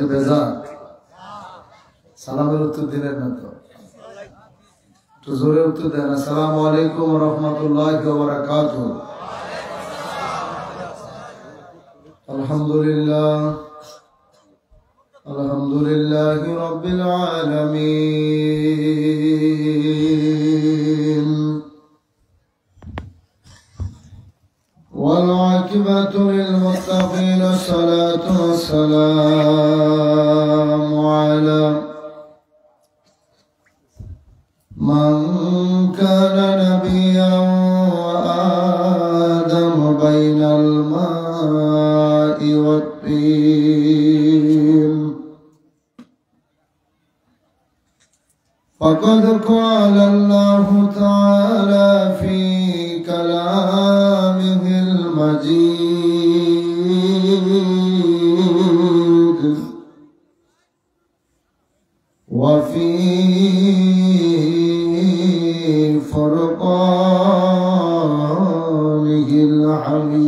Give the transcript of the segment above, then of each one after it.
বাবাজি বেজা সালামের উত্তর দিলেন না তো, একটু জোরে উত্তর দেন। আসসালামু আলাইকুম ওয়া রাহমাতুল্লাহি ওয়া বারাকাতুহু। আলহামদুলিল্লাহ আলহামদুলিল্লাহি রাব্বিল আলামিন ওয়াল আকিবাতু লিল মুত্তাকিন আসসালাতু ওয়াসসালামু আলা মান কানা নাবিয়্যান ওয়া আদাম বাইনাল মা'i wat-tin faqad qala Allahu ta'ala fi kalamihil majid wa fi فرقانه الحميد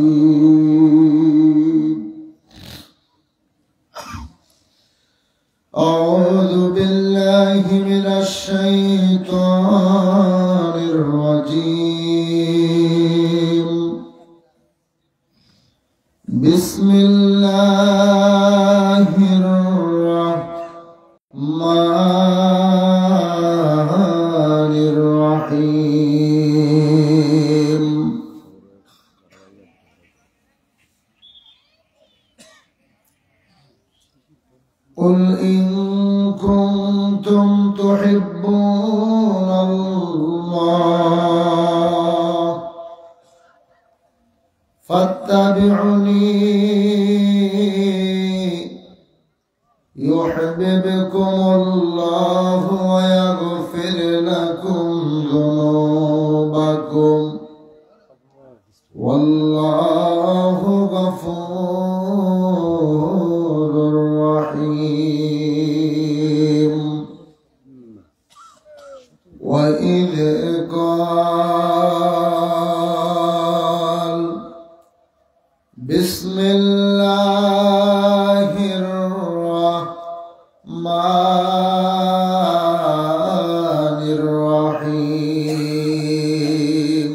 أعوذ بالله من الشيطان الرجيم بسم الله الرحمن الرحيم قل إن كنتم تحبون الله فاتبعوني يحببكم الله ويغفر لكم ذنوبكم والله غفور رحيم وإذ قال بسم الله الرحمن الرحيم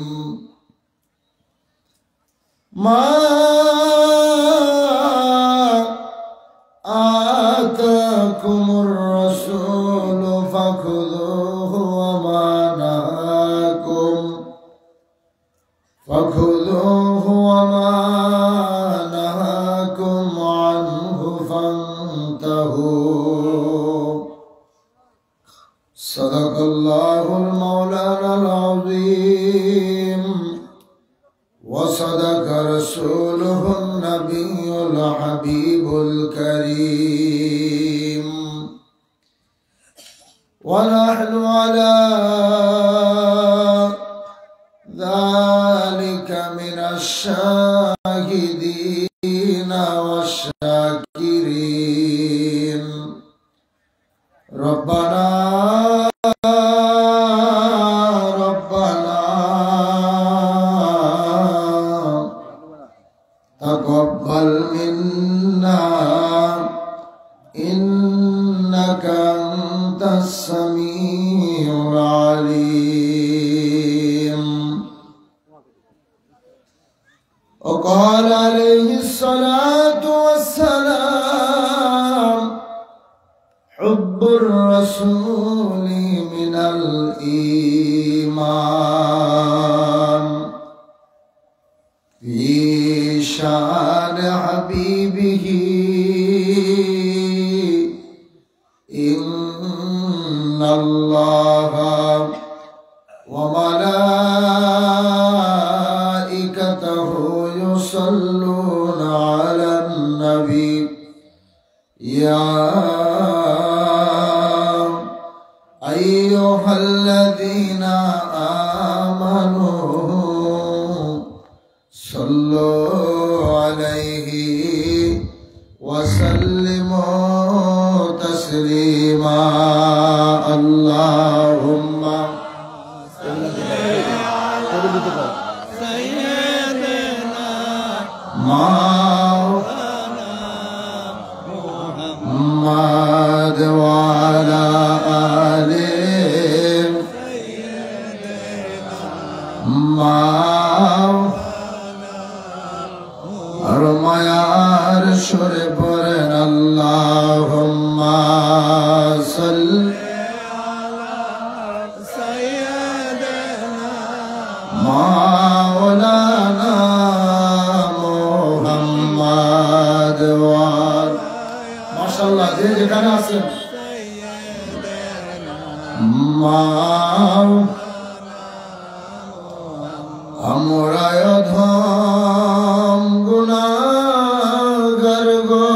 ما آتاكم الرسول فخذوه وما نهاكم عنه فانتهوا صدق الله المولانا العظيم وصدق رسوله النبي الحبيب الكريم ونحن على ذلك من الشاهدين والشاكرين ربنا تقبل منا إنك أنت السميع العليم وقال عليه الصلاة والسلام حب الرسول من الإيمان في شان حبيبه إن الله وملائكته يصلون على النبي يا أيها الذين آمنوا صلوا عليه وسلموا تسليما اللهم صل على سيدنا مولانا محمد মাশাআল্লাহ যে যেখানে আছেন মা আমরা অধম গুনাহগার গো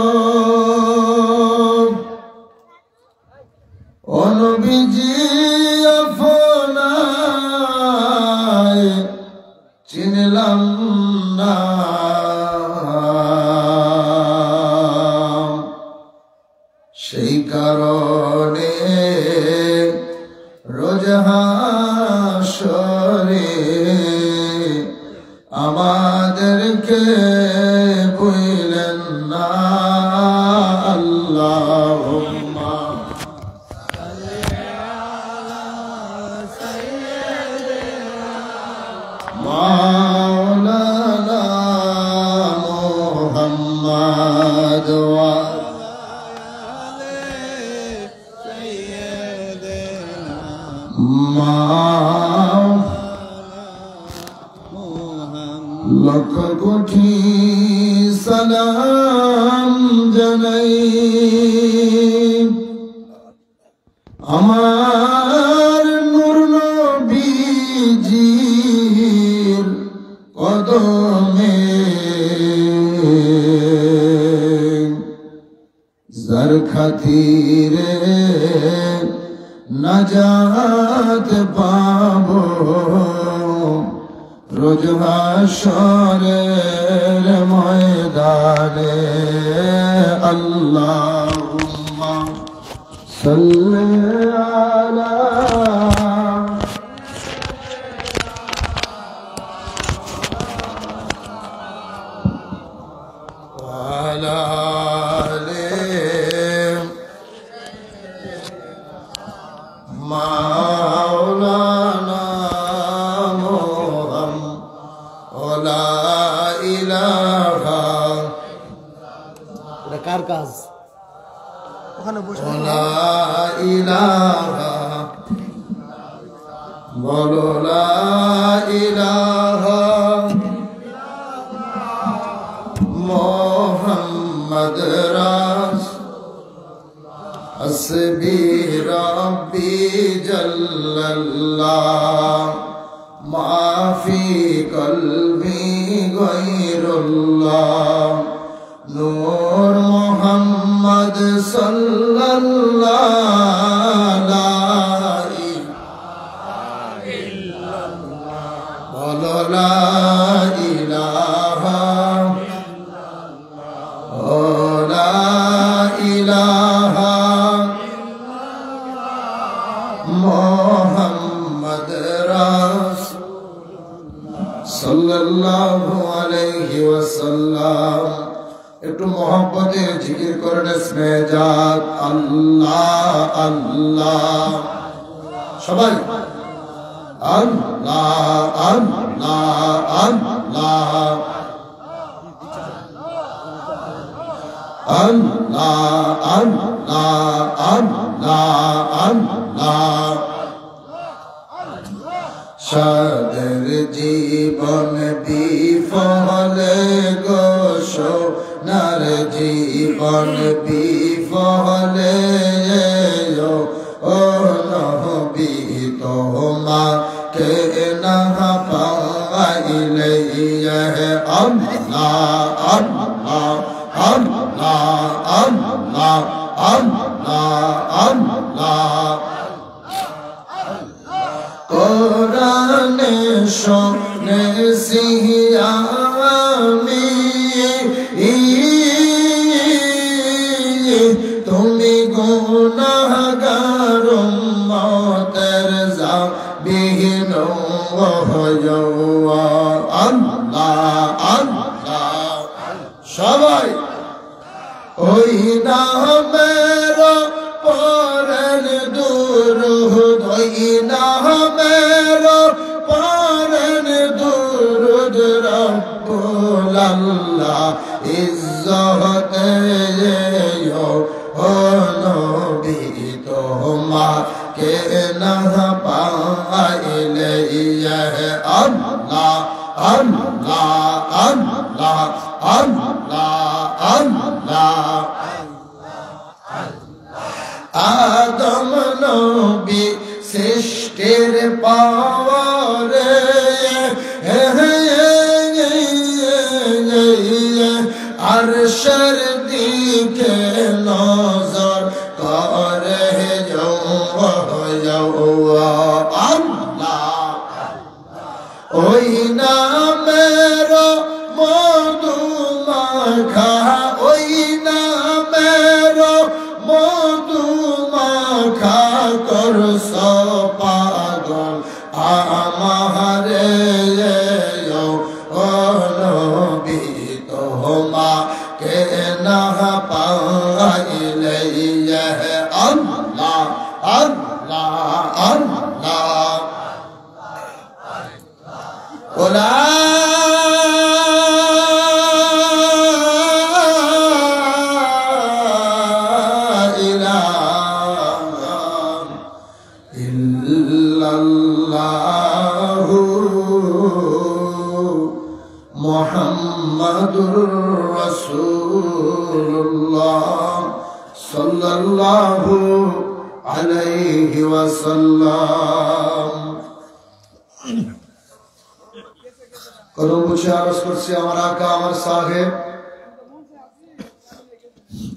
ও নবীজি আপনায় চিনলাম না সেই কারণে রোজ হাসরে আমাদেরকে ভুলেন না আল্লাহুম্মা মাওলানা মুহাম্মদ ওয়া লক্ষ কোটি সালাম জানাই আমার নূর নবীজির কদমে যার খাতিরে নাজাত পাবো রোজ হাশরের ময়দানে আল্লাহুম্মা সাল্লি আলা ওয়ালা আলি মাওলানা কার কাজ ওখানে বসে লা ইলাহা বলো লা ইলাহা মুহাম্মদ হাসবি রাব্বি জাল্লাল্লাহ মা ফি কলবি গায়রুল্লাহ নূর মুহাম্মদ সাল্লাল্লাহু আলাইহি ইল্লাল্লাহ বলো লা ইলাহা ও লা ইলাহা মুহাম্মদ রাসূলুল্লাহ সাল্লাল্লাহু আলাইহি ওয়াসাল্লাম একটু মোহব্বতের জিকির করেন ইসমে জাত আল্লাহ আল্লাহ সবাই আল্লাহ আল্লাহ আল্লাহ আল্লাহ আল্লাহ আল্লাহ আল্লাহ সাদের জীবন বিফলে গো সোনার জীবন বিফলে ও নবী তোমাকে না পাইলে আল্লাহ আল্লাহ আল্লাহ আল্লাহ আল্লাহ আল্লাহ কোরআনে শুনেছি আমি তুমি গুনাহগার উম্মতের জাবিন আল্লাহ আল্লাহ সবাই ওই নামের পরের দুরূদ ওই নামের পরের দুরূদ রব্বুল আল্লাহ ইজ্জতে ও নবী তোমাকে না পাইলে আল্লাহ আল্লাহ আল্লাহ আল্লাহ আল্লাহ إليه الله الله الله ولا محمد رسول الله صلى الله عليه وسلم কদম বুঝে আরজ করছি আমার আকা আমার সাহেব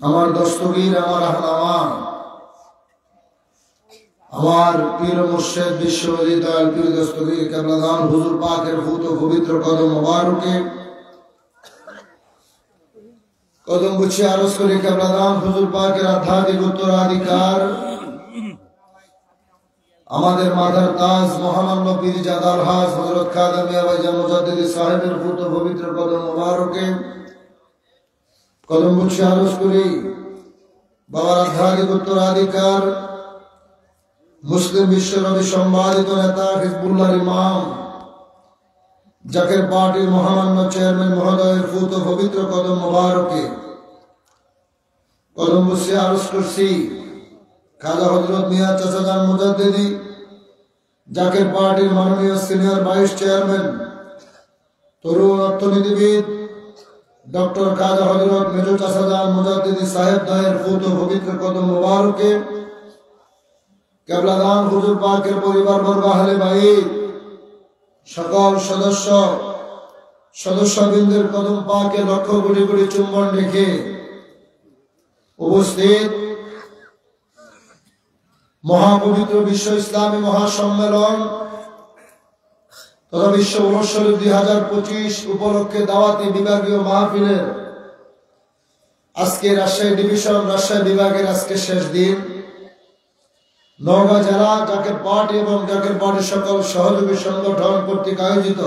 আমার দস্তগীর আমার রাহনামা আমার পীর মুর্শিদ বিশ্বওয়ালি দয়াল পীর দস্তগীর কেবলাদান হুজুর পাকের ফুত পবিত্র কদম মোবারকে কদম বুঝে আরজ করি কেবলাদান হুজুর পাকের আধ্যাত্মিক উত্তরাধিকার আমাদের মাথার তাজ মহামান্য পীর জাদাল হাজ হযরত খাজা মিয়া ভাইজান মুজাদ্দিদি সাহেবের ফুত পবিত্র কদম মোবারকে কদম বুঝে আরজ করি বাবার আধ্যাত্মিক উত্তরাধিকার মুসলিম বিশ্বনবী সম্মানিত নেতা হিজবুল্লাহর ইমাম জাকের পার্টির মহামান্য চেয়ারম্যান মহোদয়ের ফুত পবিত্র কদম মোবারকে কদম বুঝে আরজ করছি খাজা হযরত মিয়া চাচাজান মুজাদ্দিদি জাকের পার্টির মাননীয় সিনিয়র ভাইস চেয়ারম্যান তরুণ অর্থনীতিবিদ ডক্টর খাজা হযরত মেজো চাচাজান মুজাদ্দিদি সাহেব দয়ের ফুত পবিত্র কদম মোবারকে কেবলাদান হুজুর পাকের পরিবার বর্গ আহলে বাইত সকল সদস্যবৃন্দের কদম পাকে লক্ষ কোটি কোটি চুম্বন রেখে উপস্থিত মহাপবিত্র বিশ্ব ইসলামী মহাসম্মেলন তথা বিশ্ব উরস শরীফ 2025 উপলক্ষে দাওয়াতি বিভাগীয় মাহফিলের আজকে রাজশাহী ডিভিশন রাজশাহী বিভাগের আজকে শেষ দিন নওগাঁ জেলা জাকের পার্টি এবং জাকের পার্টির সকল সহযোগী সংগঠন কর্তৃক আয়োজিত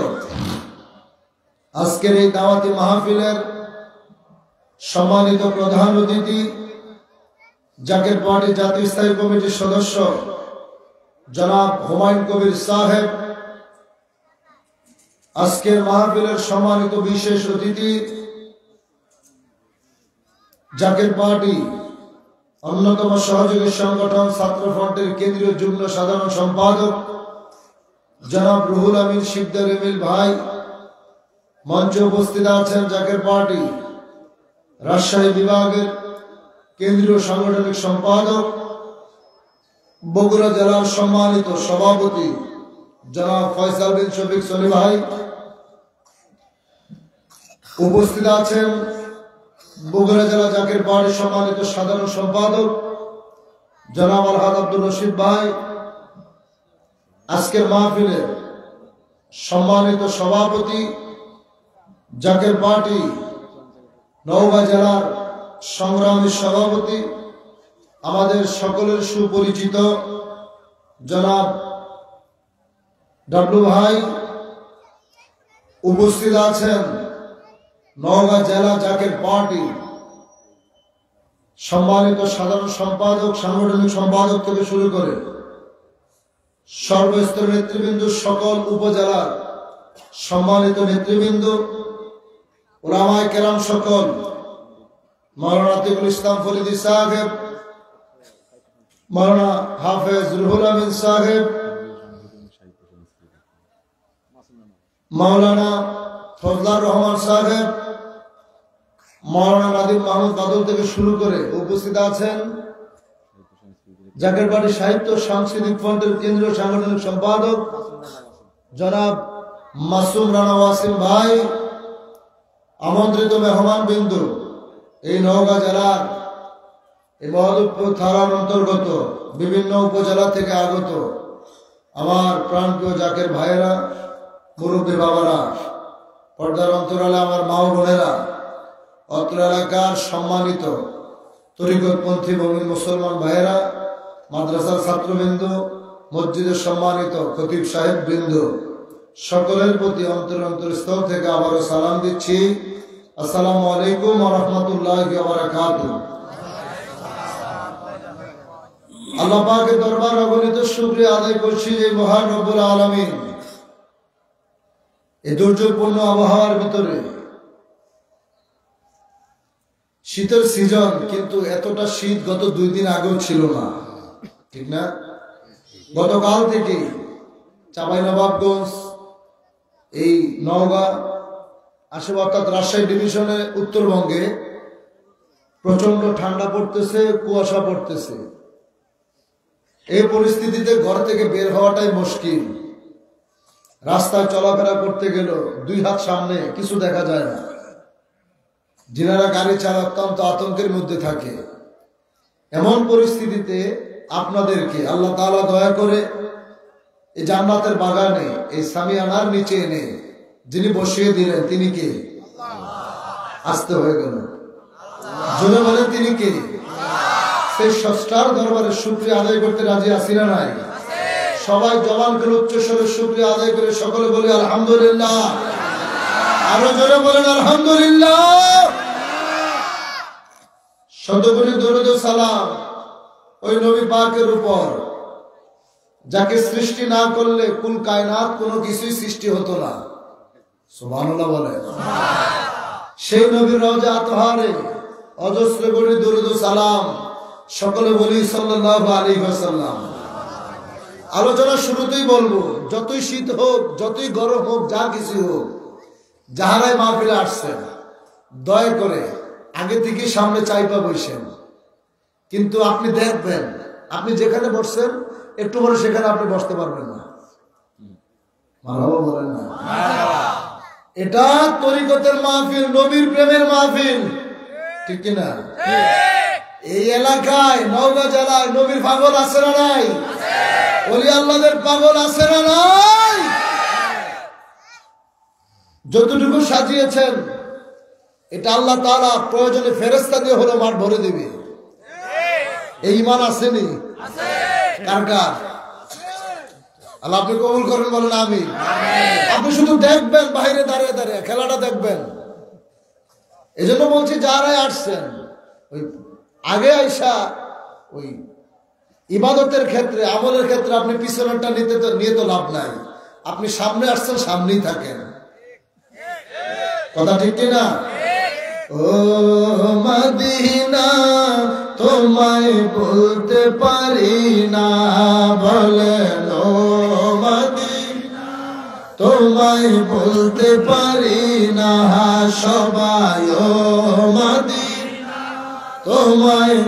আজকের এই দাওয়াতি মাহফিলের সম্মানিত প্রধান অতিথি জাকের পার্টি জাতীয় স্থায়ী কমিটির সদস্য জনাব হুমায়ুন কবির সাহেব, আজকের মাহফিলের সম্মানিত বিশেষ অতিথি জাকের পার্টি অন্যতম সহযোগী সংগঠন ছাত্র ফ্রন্টের কেন্দ্রীয় যুগ্ম সাধারণ সম্পাদক জনাব রুহুল আমিন শিকদার এমিল ভাই, মঞ্চে উপস্থিত আছেন জাকের পার্টি রাজশাহী বিভাগের কেন্দ্রীয় সাংগঠনিক সম্পাদক বগুড়া জেলার সম্মানিত সভাপতি জনাব ফয়সাল বিন শফিক সলি ভাই, উপস্থিত আছেন বগুড়া জেলা জাকের পার্টির সম্মানিত সাধারণ সম্পাদক জনাব আলহাজ আব্দুর রশিদ ভাই, আজকের মাহফিলের সম্মানিত সভাপতি জাকের পার্টি নওগাঁ জেলার সংগ্রামী সভাপতি আমাদের সকলের সুপরিচিত জনাব ডাবলু ভাই, উপস্থিত আছেন নওগাঁ জেলা জাকের পার্টি সম্মানিত সাধারণ সম্পাদক সাংগঠনিক সম্পাদক থেকে শুরু করে সর্বস্তরের নেতৃবৃন্দ, সকল উপজেলার সম্মানিত নেতৃবৃন্দ, উলামায়ে কেরাম সকল, মাওলানা আতিকুল ইসলাম ফরিদি সাহেব, মাওলানা হাফেজ রুহুল আমিন সাহেব, মাওলানা ফজলার রহমান সাহেব, মাওলানা নাদিম মাহমুদ বাদল থেকে শুরু করে উপস্থিত আছেন জাকের পার্টি সাহিত্য সাংস্কৃতিক ফ্রন্টের কেন্দ্রীয় সাংগঠনিক সম্পাদক জনাব মাসুম রানা ওয়াসিম ভাই, আমন্ত্রিত মেহমান বিন্দু, এই নওগাঁ জেলার এই মহদুদপুর থানার অন্তর্গত বিভিন্ন উপজেলা থেকে আগত আমার প্রাণপ্রিয় জাকের ভাইয়েরা, মুরব্বী বাবারা, পর্দার অন্তরালে আমার মা ও বোনেরা, অত্র এলাকার সম্মানিত তরিকতপন্থী মুমিন মুসলমান ভাইয়েরা, মাদ্রাসার ছাত্রবৃন্দ, মসজিদের সম্মানিত খতিব সাহেব বৃন্দ, সকলের প্রতি অন্তরস্থল থেকে আবারও সালাম দিচ্ছি। আসসালামু আলাইকুম ওয়া রাহমাতুল্লাহি ওয়া বারাকাতুহু। আল্লাহ পাকের দরবার অগণিত শুকরিয়া আদায় করছি যে মহান রব্বুল আলামিন এই দুর্যোগপূর্ণ আবহাওয়ার ভিতরে, শীতের সিজন, কিন্তু এতটা শীত গত 2 দিন আগেও ছিল না, ঠিক না? গতকাল থেকে চাঁপাইনবাবগঞ্জ, এই নওগাঁ আশেপাশে অর্থাৎ রাজশাহী ডিভিশনে উত্তরবঙ্গে প্রচন্ড ঠান্ডা পড়তেছে, কুয়াশা পড়তেছে। এই পরিস্থিতিতে ঘর থেকে বের হওয়াটাই মুশকিল। রাস্তায় চলাফেরা করতে গেল 2 হাত সামনে কিছু দেখা যায় না। যিনারা গাড়ি চালায় অত্যন্ত আতঙ্কের মধ্যে থাকে। এমন পরিস্থিতিতে আপনাদেরকে আল্লাহ তাআলা দয়া করে এই জান্নাতের বাগানে, এই সামিয়ানার নিচে এনে যিনি বসিয়ে দিলেন, তিনি কে? আসতে হয়ে গেল, জোরে বলেন তিনি কে? সেই স্রষ্টার দরবারে শুকরিয়া আদায় করতে রাজি আছি না নাই? সবাই জবান করে উচ্চ স্বরে শুকরিয়া আদায় করে সকলে বলি আলহামদুলিল্লাহ। আরো জোরে বলেন আলহামদুলিল্লাহ। শতকোটি দরুদ ও সালাম ওই নবী পাকের উপর, যাকে সৃষ্টি না করলে কুল কায়নাত কোনো কিছুই সৃষ্টি হতো না। সুবহানাল্লাহ বলেন। সেই নবীর রওজা আতহারে অজস্র কোটি দরুদ ও সালাম, সকলে বলি সাল্লাল্লাহু আলাইহি ওয়াসাল্লাম। আলোচনা শুরুতেই বলবো, যতই শীত হোক, যতই গরম হোক, যা কিছু হোক, যাহারাই মাহফিলে আসছেন দয়া করে আগে থেকে সামনে চাইপা বসেন। কিন্তু আপনি দেখবেন, আপনি যেখানে বসছেন একটু পরে সেখানে আপনি বসতে পারবেন না। মারহাবা বলেন না? এটা তরিকতের মাহফিল, নবীর প্রেমের মাহফিল, ঠিক কিনা? এই এলাকায় নওগাঁ জেলায় নবীর পাগল আছে না নাই? ওলি আল্লাহদের পাগল আছে না নাই? যতটুকু সাজিয়েছেন এটা আল্লাহ তাআলা প্রয়োজনে ফেরেশতা দিয়ে হলো মাঠ ভরে দিবে। এই ঈমান আসেনি? কার কার? আল্লাহ আপনি কবুল করেন, বলেন আমিন। আপনি শুধু দেখবেন, বাইরে দাঁড়িয়ে দাঁড়িয়ে খেলাটা দেখবেন। এই জন্য বলছি, যারাই আসছেন ওই আগে আইসা ওই ইবাদতের ক্ষেত্রে, আমলের ক্ষেত্রে আপনি পিছনেরটা নিয়ে তো লাভ নাই। আপনি সামনে আসছেন, সামনেই থাকেন। কথা ঠিক কিনা? ও মদিনা তোমায় বলতে পারি না, বলেন ও মদিনা তোমায় বলতে পারি না, সবাই ও মদিনা তোমায়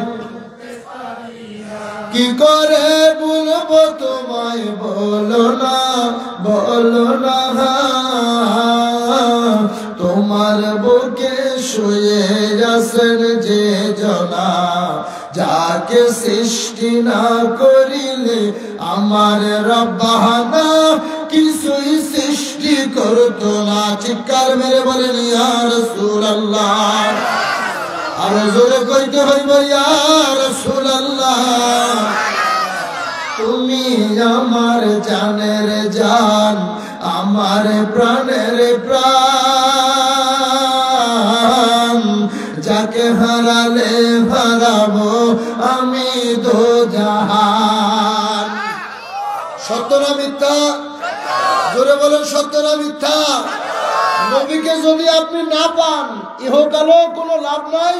কি করে বলবো তোমায়, বলো না, বলো না। তোমার বুকে শুয়ে আছেন যে জনা, যাকে সৃষ্টি না করিলে আমার রব্বানা কিছুই সৃষ্টি করতো না। চিৎকার মেরে বলেন ইয়া রাসূলুল্লাহ। আর জোরে কইতে হইব ইয়া রাসূলুল্লাহ। তুমি আমার জানের জান, আমার প্রাণের প্রাণ, যাকে হারালে হারাবো আমি দো জাহান। সত্য না মিথ্যা? জোরে বলেন সত্য না মিথ্যা? নবীকে যদি আপনি না পান, ইহকালেও কোনো লাভ নাই,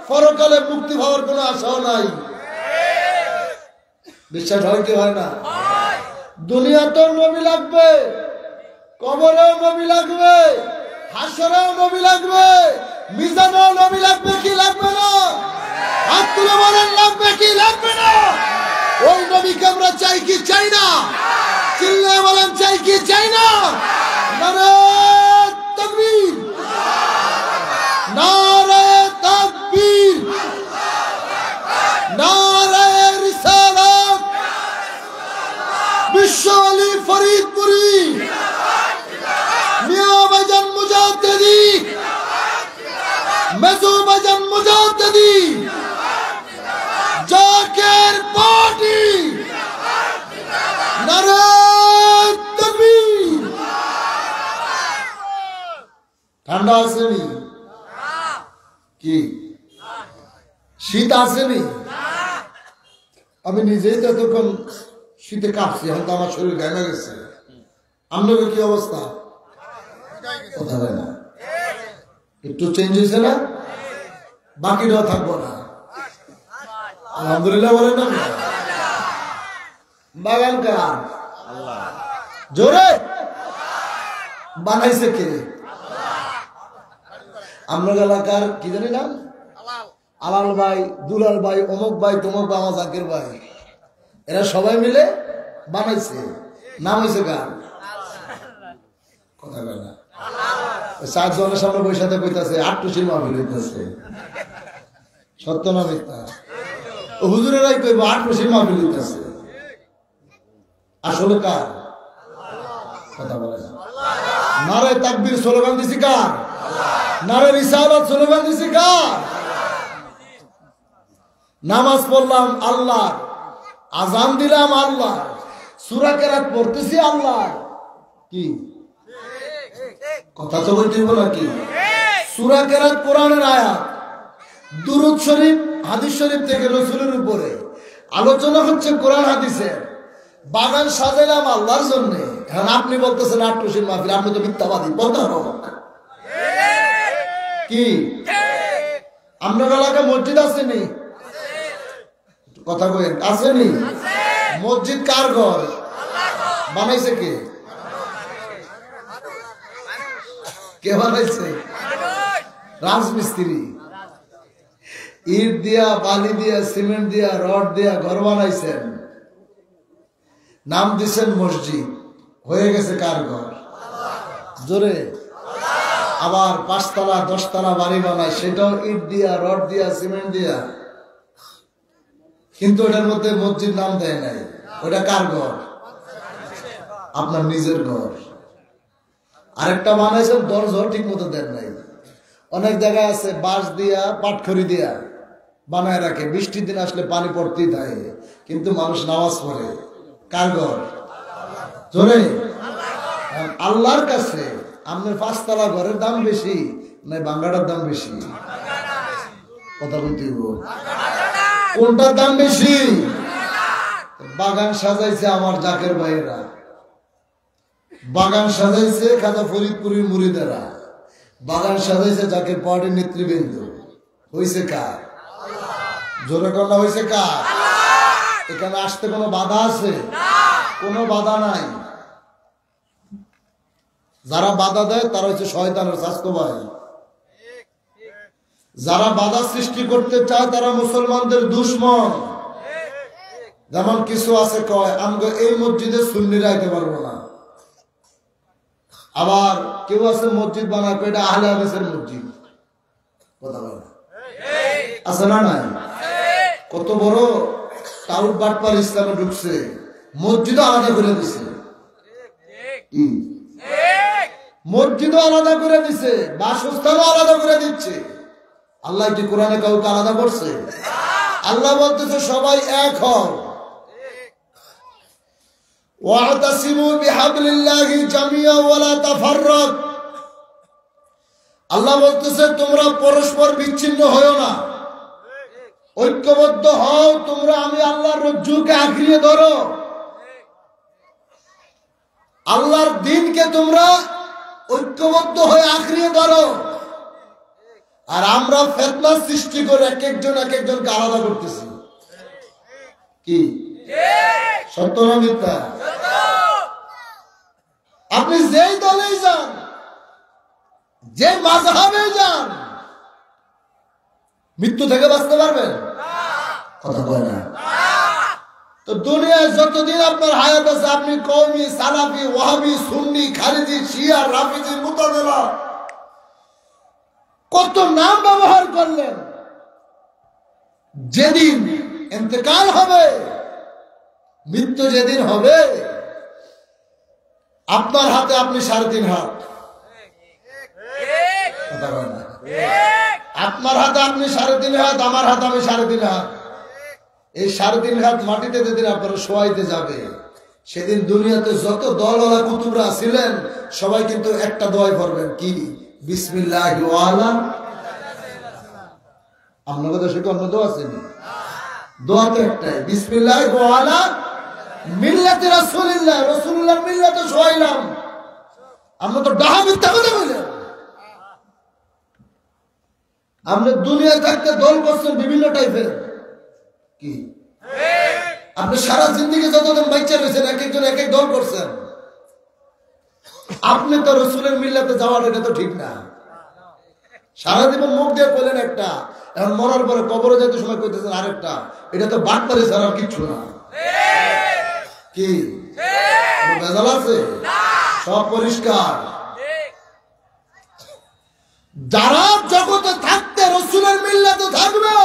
পরকালে মুক্তি পাওয়ার কোনো আশাও নাই। বিশ্বাস হয় কি হয় না? দুনিয়াতেও নবী লাগবে, কবরেও নবী লাগবে, হাসরেও নবী লাগবে, মিজানেও নবী লাগবে কি লাগবে না? হাত তুলে বলেন লাগবে কি লাগবে না? ওই নবীকে আমরা চাই কি চাই না? চিল্লায়ে বলেন চাই কি চাই না? নারে তাকবীর, নারে তাকবীর, নারে রিসালাত। বিশ্ব আলী ফরিদপুরি, মিয়া ভাইজান মুজাদ্দিদি, মেজো ভাইজান মুজাদ্দিদি, জাকের পার্টি, নারে তাকবীর। ঠান্ডা আসেনি কি? শীত আসেনি? আমি নিজেই তো এতক্ষণ শীতে কাঁপছি, এখন তো আমার শরীর ঘামে গেছে। আপনাদের কি অবস্থা? কথা হয় না, একটু চেঞ্জ হয়েছে না? বাকিটাও থাকবো না। আলহামদুলিল্লাহ বলেন না? বাগান কার? জোরে বানাইছে কে? আমরা এলাকার কি জানি নাম, আলাল ভাই, দুলাল ভাই, অমুক ভাই, তমুক ভাই, আমার জাকির ভাই, এরা সবাই মিলে বানাইছে। নাম হয়েছে কার? কথা বলে না। 4 জনের সামনে বৈশাখে কইতাছে আটটুসির মাহফিল হইতেছে। সত্য না মিথ্যা? ও হুজুরেরাই কইব আটটুসির মাহফিল হইতেছে। আসলে কার? কথা বলে না। নারে তাকবীর স্লোগান দিছি কার? নারে রিসালাত স্লোগান দিছি কার? নামাজ পড়লাম আল্লাহ, আজান দিলাম আল্লাহ, সূরা কেরাত পড়তেছি আল্লাহ। কি কথা তো বলতে হবে নাকি? সূরা কেরাত কোরআনের আয়াত, দুরূদ শরীফ হাদিস শরীফ থেকে রাসূলের উপরে আলোচনা হচ্ছে কোরআন হাদিসের। বাগান সাজাইলাম আল্লাহর জন্য। এখন আপনি বলতেছেন আটটুসির মাহফিল, আপনি তো মিথ্যাবাদী। কি আপনার এলাকায় মসজিদ আসেনি? কথা কইেন, আসেনি? মসজিদ কার ঘর? বানাইছে কে? কে বানাইছে? রাজমিস্ত্রি। ইট দিয়া, বালি দিয়া, সিমেন্ট দিয়া, রড দিয়া ঘর বানাইছেন, নাম দিচ্ছেন মসজিদ। হয়ে গেছে কার ঘর? জোরে। আবার 5 তলা 10 তলা বাড়ি বানায়, সেটাও ইট দিয়া, রড দিয়া, সিমেন্ট দিয়া, কিন্তু ওটার মধ্যে মসজিদ নাম দেয় নাই। ওটা কার ঘর? আপনার নিজের ঘর। আরেকটা বানাইছেন, দরজাও ঠিক মতো দেন নাই। অনেক জায়গায় আছে বাঁশ দিয়া, পাটখড়ি দিয়া বানায় রাখে, বৃষ্টির দিন আসলে পানি পড়তেই থাকে, কিন্তু মানুষ নামাজ পড়ে। কার ঘর? জোরে। আল্লাহর কাছে আপনার 5 তলা ঘরের দাম বেশি না বাংলাটার দাম বেশি? কথা বলতে কোনটার দাম বেশি? বাগান সাজাইছে আমার জাকের ভাইয়েরা, বাগান সাজাইছে খাজা ফরিদপুরের মুরিদেরা, বাগান সাজাইছে জাকের পার্টির নেতৃবৃন্দ। হয়েছে কার? জোরে কন্যা হয়েছে কার? এখানে আসতে কোনো বাধা আছে? কোনো বাধা নাই। যারা বাধা দেয় তারা হচ্ছে শয়তানের স্বাস্থ্য ভাই। যারা বাধা সৃষ্টি করতে চায় তারা মুসলমানদের দুশমন। যেমন কিছু আছে কয় আমগো এই মসজিদে সুন্নিরা আইতে পারবো না, আবার কেউ আছে মসজিদ বানায় এটা আহলে হাদিসের মসজিদ। কথা বলে আছে না নাই? কত বড় টাউট বাটপার ইসলামে ঢুকছে, মসজিদও আলাদা করে দিছে। মসজিদও আলাদা করে দিছে, বাসস্থানও আলাদা করে দিচ্ছে। আল্লাহ কি কোরআনে কাউকে আলাদা করছে? আল্লাহ বলতেছে সবাই এক হও। ওয়াতাসিমু বিহাবলিল্লাহি জামিআ ওয়া লা তাফাররাক। আল্লাহ বলতেছে তোমরা পরস্পর বিচ্ছিন্ন হয়ো না, ঐক্যবদ্ধ হও। তোমরা আমি আল্লাহর রজ্জুকে আঁকড়িয়ে ধরো, আল্লাহর দ্বীনকে তোমরা ঐক্যবদ্ধ হয়ে আঁকড়িয়ে ধরো। আর আমরা ফিতনা সৃষ্টি করে এক একজনকে আলাদা করতেছি। কি সত্য না মিথ্যা? আপনি যেই দলেই যান, যে মাযহাবে যান, মৃত্যু থেকে বাঁচতে পারবেন? কথা বলে না। তো দুনিয়ায় যতদিন আপনার হায়াত আছে আপনি কওমি, সালাফি, ওয়াহাবি, সুন্নি, খারিজি, শিয়া, রাফিজি, মুতাজিলা কত নাম ব্যবহার করলেন। যেদিন ইন্তেকাল হবে, মৃত্যু যেদিন হবে, আপনার হাতে আপনি 3.5 হাত, আপনার হাতে আপনি 3.5 হাত, আমার হাতে আমি 3.5 হাত। এই 3.5 হাত মাটিতে যেদিন আপনারা শোয়াইতে যাবে, সেদিন দুনিয়াতে যত দলওয়ালা কুতুবরা ছিলেন সবাই কিন্তু একটা দোয়াই পড়বেন। কি? বিসমিল্লাহি ওয়া আলা। আপনাদের দেশে কি অন্য দোয়া আছে? দোয়া তো একটাই, বিসমিল্লাহ ওয়া আলা মিল্লাতি রাসূলিল্লাহ, রাসূলুল্লাহর মিল্লাতে শোয়াইলাম। আমরা তো ডাহা মিথ্যা কথা বললাম। আপনি দুনিয়া থাকতে দল করছেন বিভিন্ন টাইপের, কি আপনি সারা জিন্দেগি যতদিন বাইচা রয়েছেন এক একজন এক এক দল করছেন। আপনি তো রসুলের মিল্লাতে যাওয়ার এটা তো ঠিক না। সারা জীবন মুখ দিয়ে বললেন একটা, এখন মরার পরে কবরে যেতে সময় কইতেছেন আরেকটা। এটা তো বাটপারি ছাড়া আর কিচ্ছু না। কি ভেজাল আছে? সব পরিষ্কার। যারা জগতে থাকতে রসুলের মিল্লাতে থাকবে,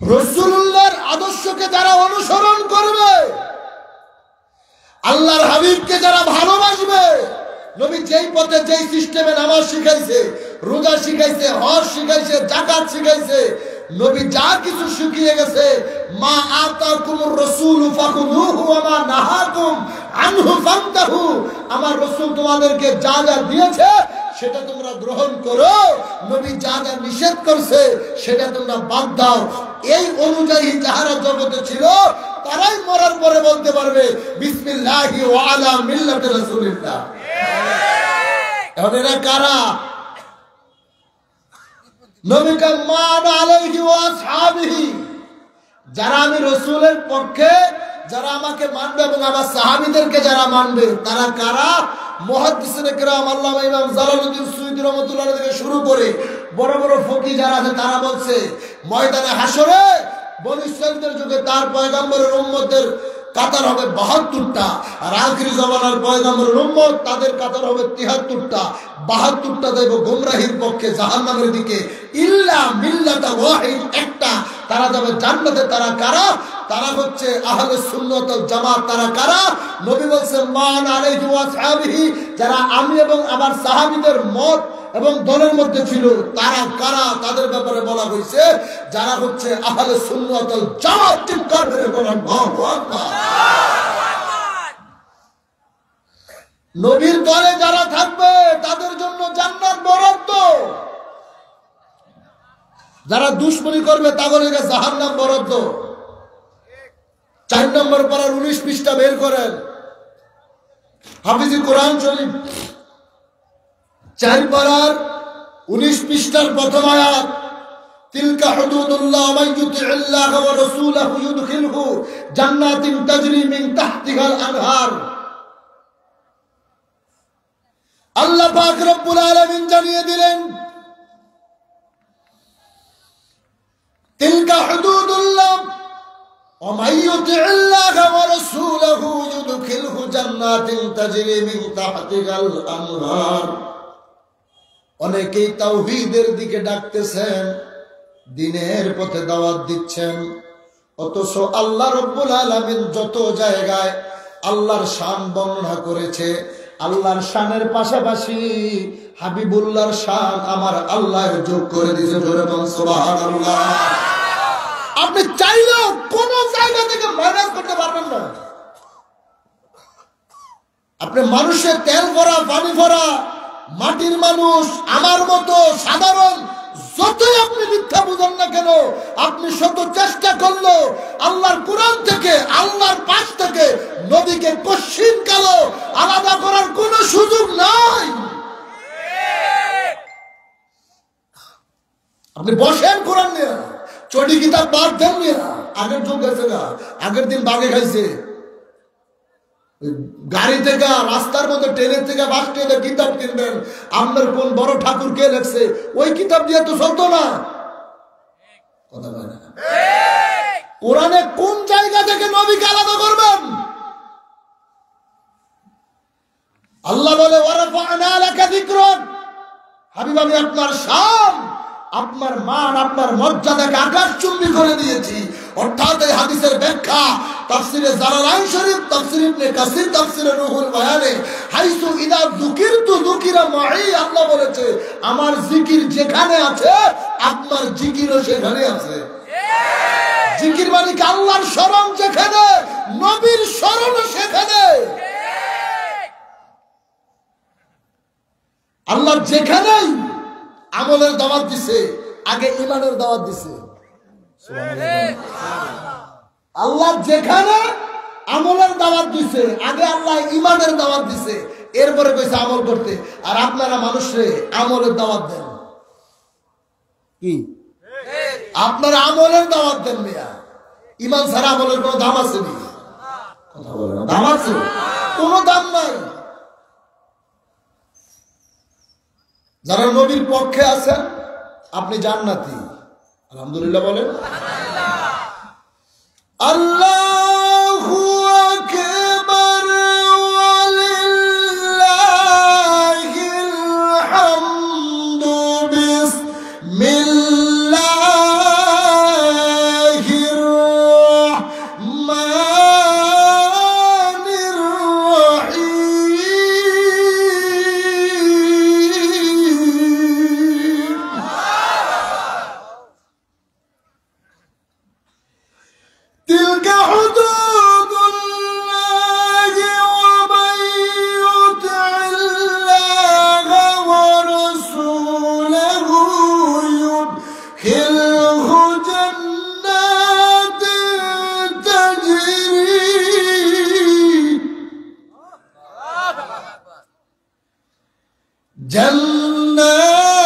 রাসূলুল্লাহর আদর্শকে যারা অনুসরণ করবে, আল্লাহর হাবিবকে যারা ভালোবাসবে, নবী যেই পথে যেই সিস্টেমে নামাজ শিখাইছে, রোজা শিখাইছে, হজ শিখাইছে, যাকাত শিখাইছে, নবী যা কিছু শিখিয়ে গেছে, মা আতাকুমুর রাসূলু ফাখুযুহু ওয়া মা নাহাকুম আনহু ফান্তাহু, আমার রাসূল তোমাদেরকে যা যা দিয়েছে সেটা তোমরা গ্রহণ করো, নবী যা যা নিষেধ করছে সেটা তোমরা বাদ দাও। এই অনুযায়ী যারা জগতে ছিল তারাই মরার পরে বলতে পারবে বিসমিল্লাহি ওয়া আলা মিল্লাতি রাসূলিল্লাহ। এখন এরা কারা? নবী কাম্মান আলাইহি ওয়া আসহাবিহি, যারা আমি রাসূলের পক্ষে, যারা আমাকে মানবে এবং আমার সাহাবীদেরকে যারা মানবে, তারা কারা? মুহাদ্দিসিনে কেরাম আল্লামা ইমাম জালালউদ্দিন সুয়ুতী রাহমাতুল্লাহ আলাইহি থেকে শুরু করে বড় বড় ফকি যারা আছে তারা বলছে ময়দানে হাসরে বনী ইসরাঈলদের যুগে তার পয়গম্বরের উম্মতের কাতার হবে ৭২টা, আর আখিরি জামানার পয়গম্বরের উম্মত তাদের কাতার হবে ৭৩টা। ৭২টা দেব গোমরাহির পক্ষে জাহান্নামের দিকে, ইল্লা মিল্লাতা ওয়াহিদ একটা, তারা যাবে জান্নাতে। তারা কারা? তারা হচ্ছে আহলে সুন্নাত ওয়াল জামাত। তারা কারা? নবী বলেন মান আলাইহি ওয়া আসহাবিহি, যারা আমি এবং আমার সাহাবীদের মত এবং দলের মধ্যে ছিল। তারা কারা? তাদের ব্যাপারে বলা হয়েছে যারা হচ্ছে আহলে সুন্নাত ওয়াল জামাত। চিৎকার করে বলেন আল্লাহু আকবার। নবীর দলে যারা থাকবে তাদের জন্য জান্নাত বরাদ্দ, যারা দুশমনি করবে তাদের কাছে জাহান্নাম বরাদ্দ। ৪ নম্বর পারার ১৯ পৃষ্ঠা বের করেন, হাফিজি কোরআন শরীফ ৪ পারার ১৯ পৃষ্ঠার প্রথম আয়াত, তিলকা হুদুদুল্লাহ মান ইউতিইল্লাহ ওয়া রাসূলাহু ইউদখিলহু জান্নাতিন তাজরি মিন তাহতিহাল আনহার। আল্লাহ পাক রব্বুল আলামিন জানিয়ে দিলেন তিলকা হুদুদুল্লাহ ওয়া মান ইউতিইল্লাহ ওয়া রাসূলাহু ইউদখিলহু জান্নাতিন তাজরি মিন তাহতিহাল আনহার। অনেকেই তাওহীদের দিকে ডাকতেছেন, দ্বীনের পথে দাওয়াত দিচ্ছেন, অথচ আল্লাহ রব্বুল আলামিন যত জায়গায় আল্লাহর শান বর্ণনা করেছে, আল্লাহর শানের পাশাপাশি হাবিবুল্লাহর শান আমার আল্লাহ যোগ করে দিয়েছে। জোরে বলুন সুবহানাল্লাহ। আপনি চাইলেও কোন জায়গা থেকে মাইনাস করতে পারবেন না। আপনি মানুষের তেল ভরা পানি ভরা মাটির মানুষ, আমার মতো সাধারণ, যতই আপনি মিথ্যা বুঝেন না কেন, আপনি শত চেষ্টা করলো আল্লাহর কোরআন থেকে, আল্লাহর পাশ থেকে নবীকে কশিন কালো আলাদা করার কোন সুযোগ নাই। আপনি বসেন কোরআন নিয়ে, চটি কিতাব বাদ দেন নিয়ে। আগের যুগ গেছে না, আগের দিন বাগে খাইছে, গাড়ি থেকে, রাস্তার মধ্যে, ট্রেনের থেকে, বাস থেকে কিতাব কিনবেন, আপনার কোন বড় ঠাকুর কে লেখছে ওই কিতাব দিয়ে তো চলতো না। কথা বলে না। কোরআনে কোন জায়গা থেকে নবীকে আলাদা করবেন? আল্লাহ বলে ওয়ারাফা'না লাকা যিকরাক, হাবিব আমি আপনার শান, আপনার মান, আপনার মর্যাদাকে আকাশচুম্বী করে দিয়েছি। অর্থাৎ এই হাদিসের ব্যাখ্যা তাফসিরে জালালাইন শরীফ, তাফসির ইবনে কাসির, তাফসিরে রুহুল বায়ানে হাইসু ইদা যুকিরতু যুকিরা মাই, আল্লাহ বলেছে আমার জিকির যেখানে আছে আপনার জিকিরও সেখানে আছে। জিকির মানে কি? আল্লাহর শরণ যেখানে, নবীর শরণও সেখানে। আল্লাহ যেখানেই আমলের দাওয়াত দিছে, আগে ঈমানের দাওয়াত দিছে। আল্লাহ যেখানে আমলের দাওয়াত দিছে, আগে আল্লাহ ঈমানের দাওয়াত দিছে, এরপরে কইছে আমল করতে। আর আপনারা মানুষরে আমলের দাওয়াত দেন কি? আপনারা আমলের দাওয়াত দেন মিয়া। ঈমান ছাড়া আমলের কোনো দাম আছে নি? কথা বলেন, দাম আছে? কোনো দাম নাই। যারা নবীর পক্ষে আছেন আপনি জান্নাতি, আলহামদুলিল্লাহ বলেন। আল্লাহু আকবার ওয়ালিল্লাহিল হামদু বিসমিল্লাহির রাহমানির রহিম। تلك حدود الله ومن يطع الله ورسوله يدخله جنات تجري جنات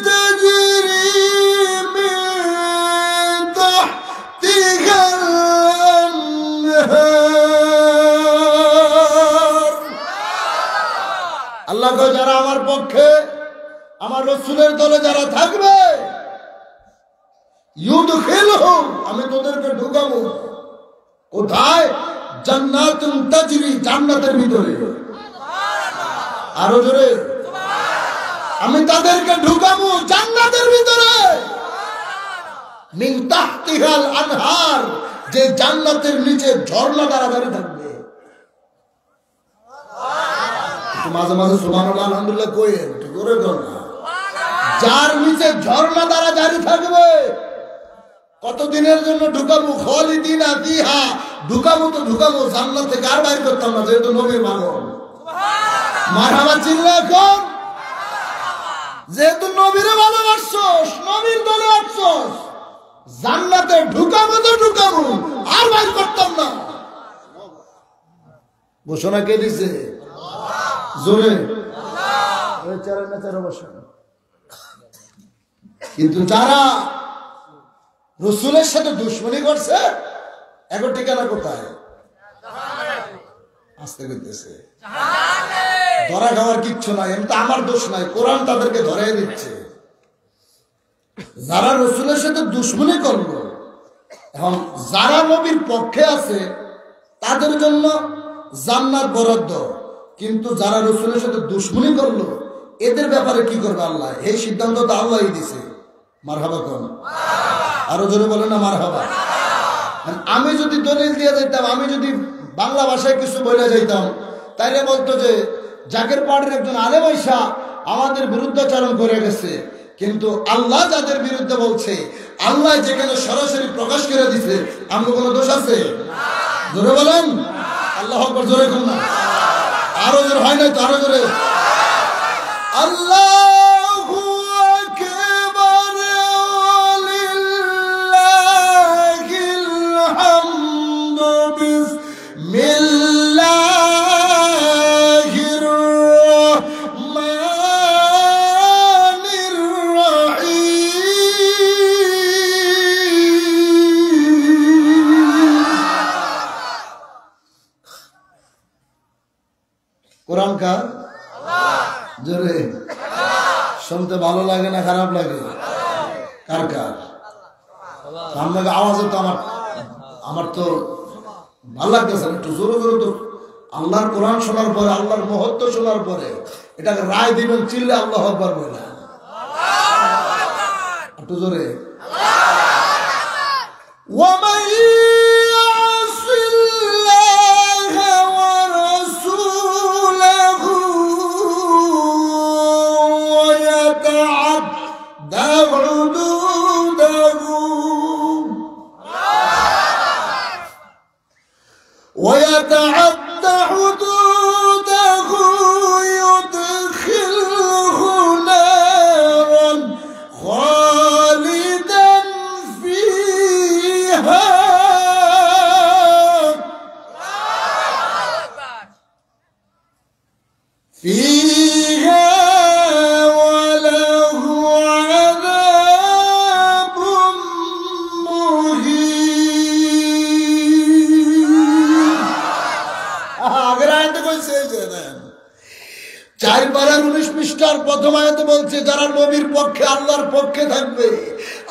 تجري من تحتها الأنهار। আল্লাহ কয় যারা আমার পক্ষে, আমার রাসূলের দলে যারা থাকবে, ইউদখিলহুম, আমি তোদেরকে ঢুকাবো কোথায়? জান্নাতুন তাজরি, জান্নাতের ভিতরে। আরো জোরে, আমি তাদেরকে ঢুকাবো জান্নাতের ভিতরে। মিন তাহতিহাল আনহার, যে জান্নাতের নিচে ঝর্ণা দ্বারা দাঁড়িয়ে থাকবে। একটু মাঝে মাঝে সুবহানাল্লাহ আলহামদুলিল্লাহ কইেন, একটু জোরে কর না। যার নিচে ঝর্ণা দ্বারা দাঁড়িয়ে থাকবে, কতদিনের জন্য ঢুকাবো? খালিদিনা ফিহা, ঢুকাবো তো ঢুকাবো, জান্নাত থেকে আর বাইর করতাম না, যেহেতু নবীর মাগন। মারহাবা চিল্লা এখন, যেহেতু নবীরে ভালোবাসছস, নবীর দলে আসছস, জান্নাতে ঢুকাবো তো ঢুকাবো, আর বাইর করতাম না। ঘোষণা কে দিছে? জোরে কিন্তু যারা রাসূলের সাথে দুশমনী করছে, এখন ঠিকানা কোথায়? আসতে করতেছে, ধরা খাওয়ার কিচ্ছু নাই। এমনি আমার দোষ নাই, কোরআন তাদেরকে ধরাই দিচ্ছে। যারা রাসূলের সাথে দুশমনী করলো, এখন যারা নবীর পক্ষে আছে তাদের জন্য জান্নাত বরাদ্দ, কিন্তু যারা রাসূলের সাথে দুশমনী করলো এদের ব্যাপারে কি করবে আল্লাহ? এই সিদ্ধান্ত তো আল্লাহই দিছে। মারহাবা কোন, আরো জোরে বলেন না মারহাবা। আমি যদি দলিল দিয়ে যাইতাম, আমি যদি বাংলা ভাষায় কিছু বলে যাইতাম, তাইলে বলতো যে জাকের পাড়ের একজন আলেম আইসা আমাদের বিরুদ্ধাচরণ করে গেছে। কিন্তু আল্লাহ যাদের বিরুদ্ধে বলছে, আল্লাহ যেখানে সরাসরি প্রকাশ করে দিছে, আমার কোনো দোষ আছে? জোরে বলেন আল্লাহু আকবার, জোরে কোন না, আরো জোরে হয় না তো, আরো জোরে। আল্লাহু আকবার ওয়ালিল্লাহিল হামদু বিসমিল্লাহির রাহমানির রহিম। কোরআন কার? জোরে শুনতে ভালো লাগে না খারাপ লাগে? কার কার? আপনাকে আওয়াজে তো আমার তো ভালো লাগতেছে, একটু জোরে জোরে তো। আল্লাহর কোরআন শোনার পরে, আল্লাহর মহত্ব শোনার পরে এটাকে রায় দিবেন চিল্লে আল্লাহু আকবার বলে, একটু জোরে। ওয়ামান ويتعد حدوده يدخله نارا خالدا বলতেছে যারা নবীর পক্ষে আল্লাহর পক্ষে থাকবে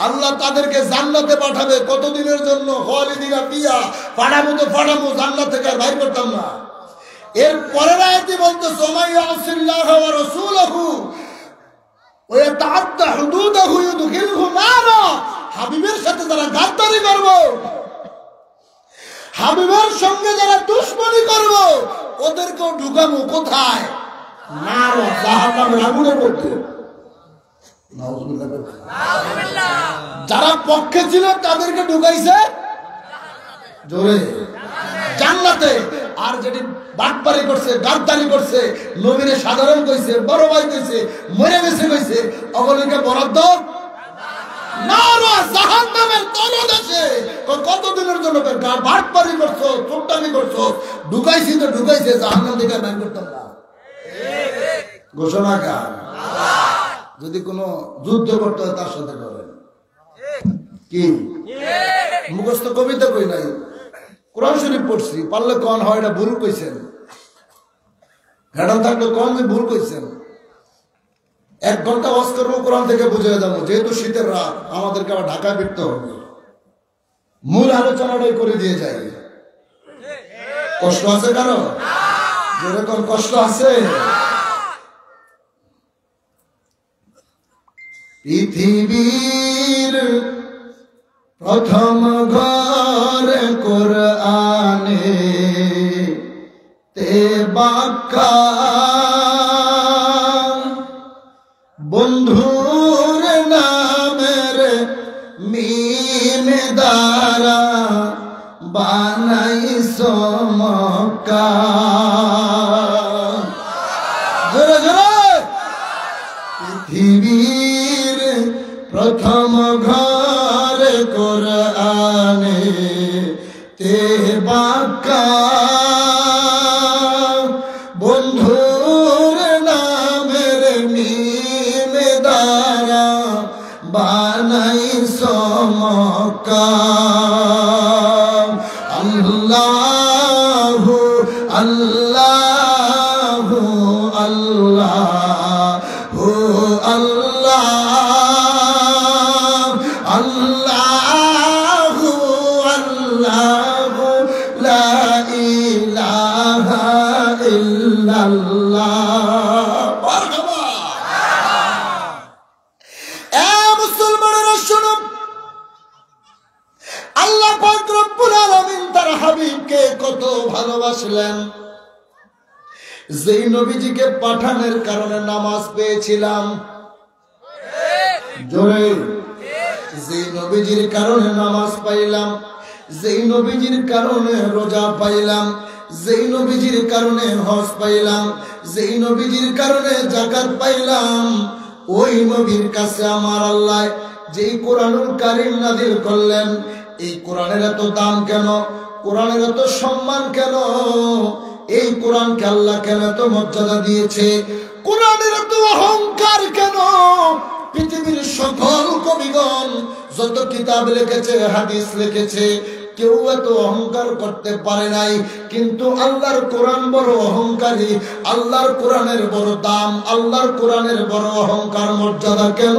আল্লাহ তাদেরকে জান্নাতে পাঠাবে। কতদিনের জন্য? খালিদিনা ফিহা, ফাড়ামু তো ফাড়ামু, জান্নাত থেকে আর বাইর করতাম না। এর পরের আয়াতে বলতেছে ওয়া ইয়াসিল্লাহু ওয়া রাসূলুহু ওয়া ইয়াতাআদ্দা হুদুদাহু ইউদখিলহু নারা। হাবিবের সাথে যারা গাদ্দারি করবে, হাবিবের সঙ্গে যারা দুশমনি করবে, ওদেরকেও ঢুকাবো কোথায়? নারা, জাহান্নামের আগুনের মধ্যে। যারা পক্ষে ছিল তাদেরকে ঢুকাইছে জোরে জান্নাতে। আর যেটি বাটপারি করছে, গাদ্দারি করছে, নবীরে সাধারণ কইছে, বড় ভাই কইছে, মরে গেছে কইছে, ওগুলোকে বরাদ্দ নারা জাহান্নামের তলদেশে। কতদিনের জন্য বাটপারি করছো, চোট্টামি করছো? ঢুকাইছি তো ঢুকাইছে, জাহান্নাম থেকে বের করতাম না। ঘোষণা কার? যদি কোনো যুদ্ধ করতে হয় তার সাথে করেন। কি মুখস্থ কবিতা কই নাই, কোরআন শরীফ পড়ছি, পারলে কন হয় এটা ভুল কইছেন, ঘাটাল থাকলে কন ভুল কইছেন। 1 ঘন্টা ওয়াজ করবো, কোরআন থেকে বুঝে যাবো। যেহেতু শীতের রাত, আমাদেরকে আবার ঢাকায় ফিরতে হবে, মূল আলোচনাটাই করে দিয়ে যাই। কষ্ট আছে কারো? যেরকম কষ্ট আছে। পৃথিবীর প্রথম ঘর কোরআনে তে বাক্কা, বন্ধুর নামের মিম দ্বারা বানাইছো মক্কা। জোরে জোরে। পৃথিবীর প্রথম ঘর কোরআনে তে বাক্কা, বন্ধুর নামের মিম দ্বারা বানাইছো মক্কা। আল্লাহু আল্লাহু আল্লাহু আল্লাহ, আল্লাহু আল্লাহু লা ইলাহা ইল্লাল্লাহ। মারহাবা। এ মুসলমানেরা শুনুন, আল্লাহ পাক রব্বুল আলামিন তার হাবিবকে কত ভালোবাসলেন। যেই নবীজিকে পাঠানোর কারণে নামাজ পেয়েছিলাম, জোরে, যেই নবীজির কারণে নামাজ পাইলাম, যেই নবীজির কারণে রোজা পাইলাম, যেই নবীজির কারণে হজ পাইলাম, যেই নবীজির কারণে যাকাত পাইলাম, ওই নবীর কাছে আমার আল্লাহ যেই কোরআনুল কারীম নাযিল করলেন, এই কোরআনের এত দাম কেন? কোরআনের এত সম্মান কেন? এই কোরআনকে আল্লাহ কেন এত মর্যাদা দিয়েছে? কোরআনের এত অহংকার কেন? পৃথিবীর সকল কবিগণ যত কিতাব লিখেছে, হাদিস লিখেছে, কেউ এত অহংকার করতে পারে নাই। কিন্তু আল্লাহর কোরআন বড় অহংকারী, আল্লাহর কোরআনের বড় দাম, আল্লাহর কোরআনের বড় অহংকার, মর্যাদা কেন?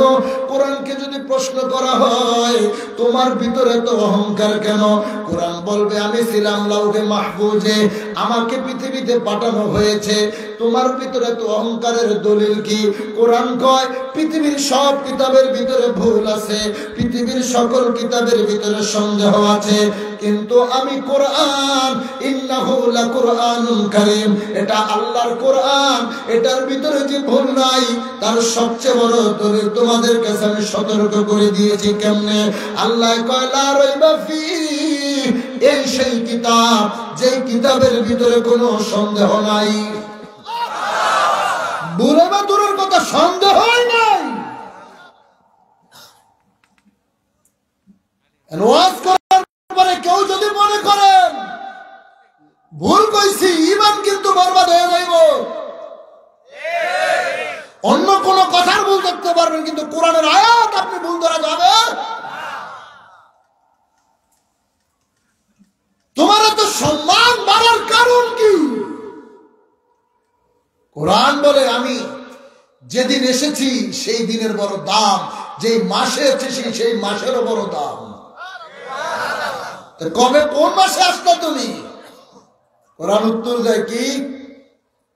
কোরআনকে যদি প্রশ্ন করা হয় তোমার ভিতরে এত অহংকার কেন, কোরআন বলবে আমি ছিলাম লাউহে মাহফুজে, আমাকে পৃথিবীতে পাঠানো হয়েছে, তোমার ভিতরে তো অহংকারের দলিল কি? কোরআন কয় পৃথিবীর সব কিতাবের ভিতরে ভুল আছে, পৃথিবীর সকল কিতাবের ভিতরে সন্দেহ আছে, কিন্তু আমি কোরআন, ইন্নাহু লাকুরআনুন কারীম, এটা আল্লাহর কোরআন, এটার ভিতরে যে ভুল নাই তার সবচেয়ে বড় দলিল তোমাদের কাছে আমি সতর্ক করে দিয়েছি। কেমনে? আল্লাহ কয় লা রাইবা ফি, এই সেই কিতাব যেই কিতাবের ভিতরে কোনো সন্দেহ নাই। ভুলে বা দূরের কথা, সন্দেহই নাই। ওয়াজ করার পরে কেউ যদি মনে করেন ভুল কইছি, ঈমান কিন্তু বরবাদ হয়ে যাইব। অন্য কোন কথার ভুল দেখতে পারবেন, কিন্তু কোরআনের আয়াত আপনি ভুল ধরা যাবে। তোমার এত সম্মান বাড়ার কারণ কি? কোরআন বলে আমি যেদিন এসেছি সেই দিনের বড় দাম, যেই মাসে এসেছি সেই মাসেরও বড় দাম। কবে কোন মাসে আসলো তুমি? কোরআন উত্তর দেয় কি?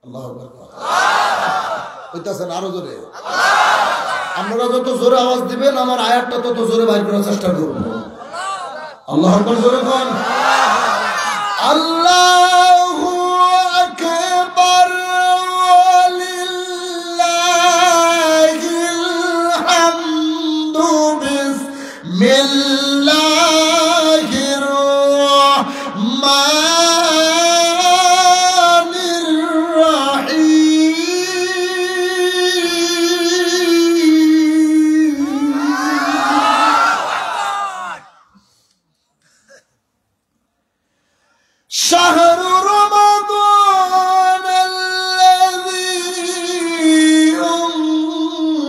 আল্লাহু আকবার। কইতাছেন আরো জোরে। আপনারা যত জোরে আওয়াজ দিবেন আমার আয়াতটা তত জোরে বাইর করার চেষ্টা করব। আল্লাহু আকবার জোরে বল। আল্লাহু আকবার ওয়ালিল্লাহিল হামদু বিসমিল্লাহির রাহমানির রাহিম। শাহরু রমাদান আল্লাযী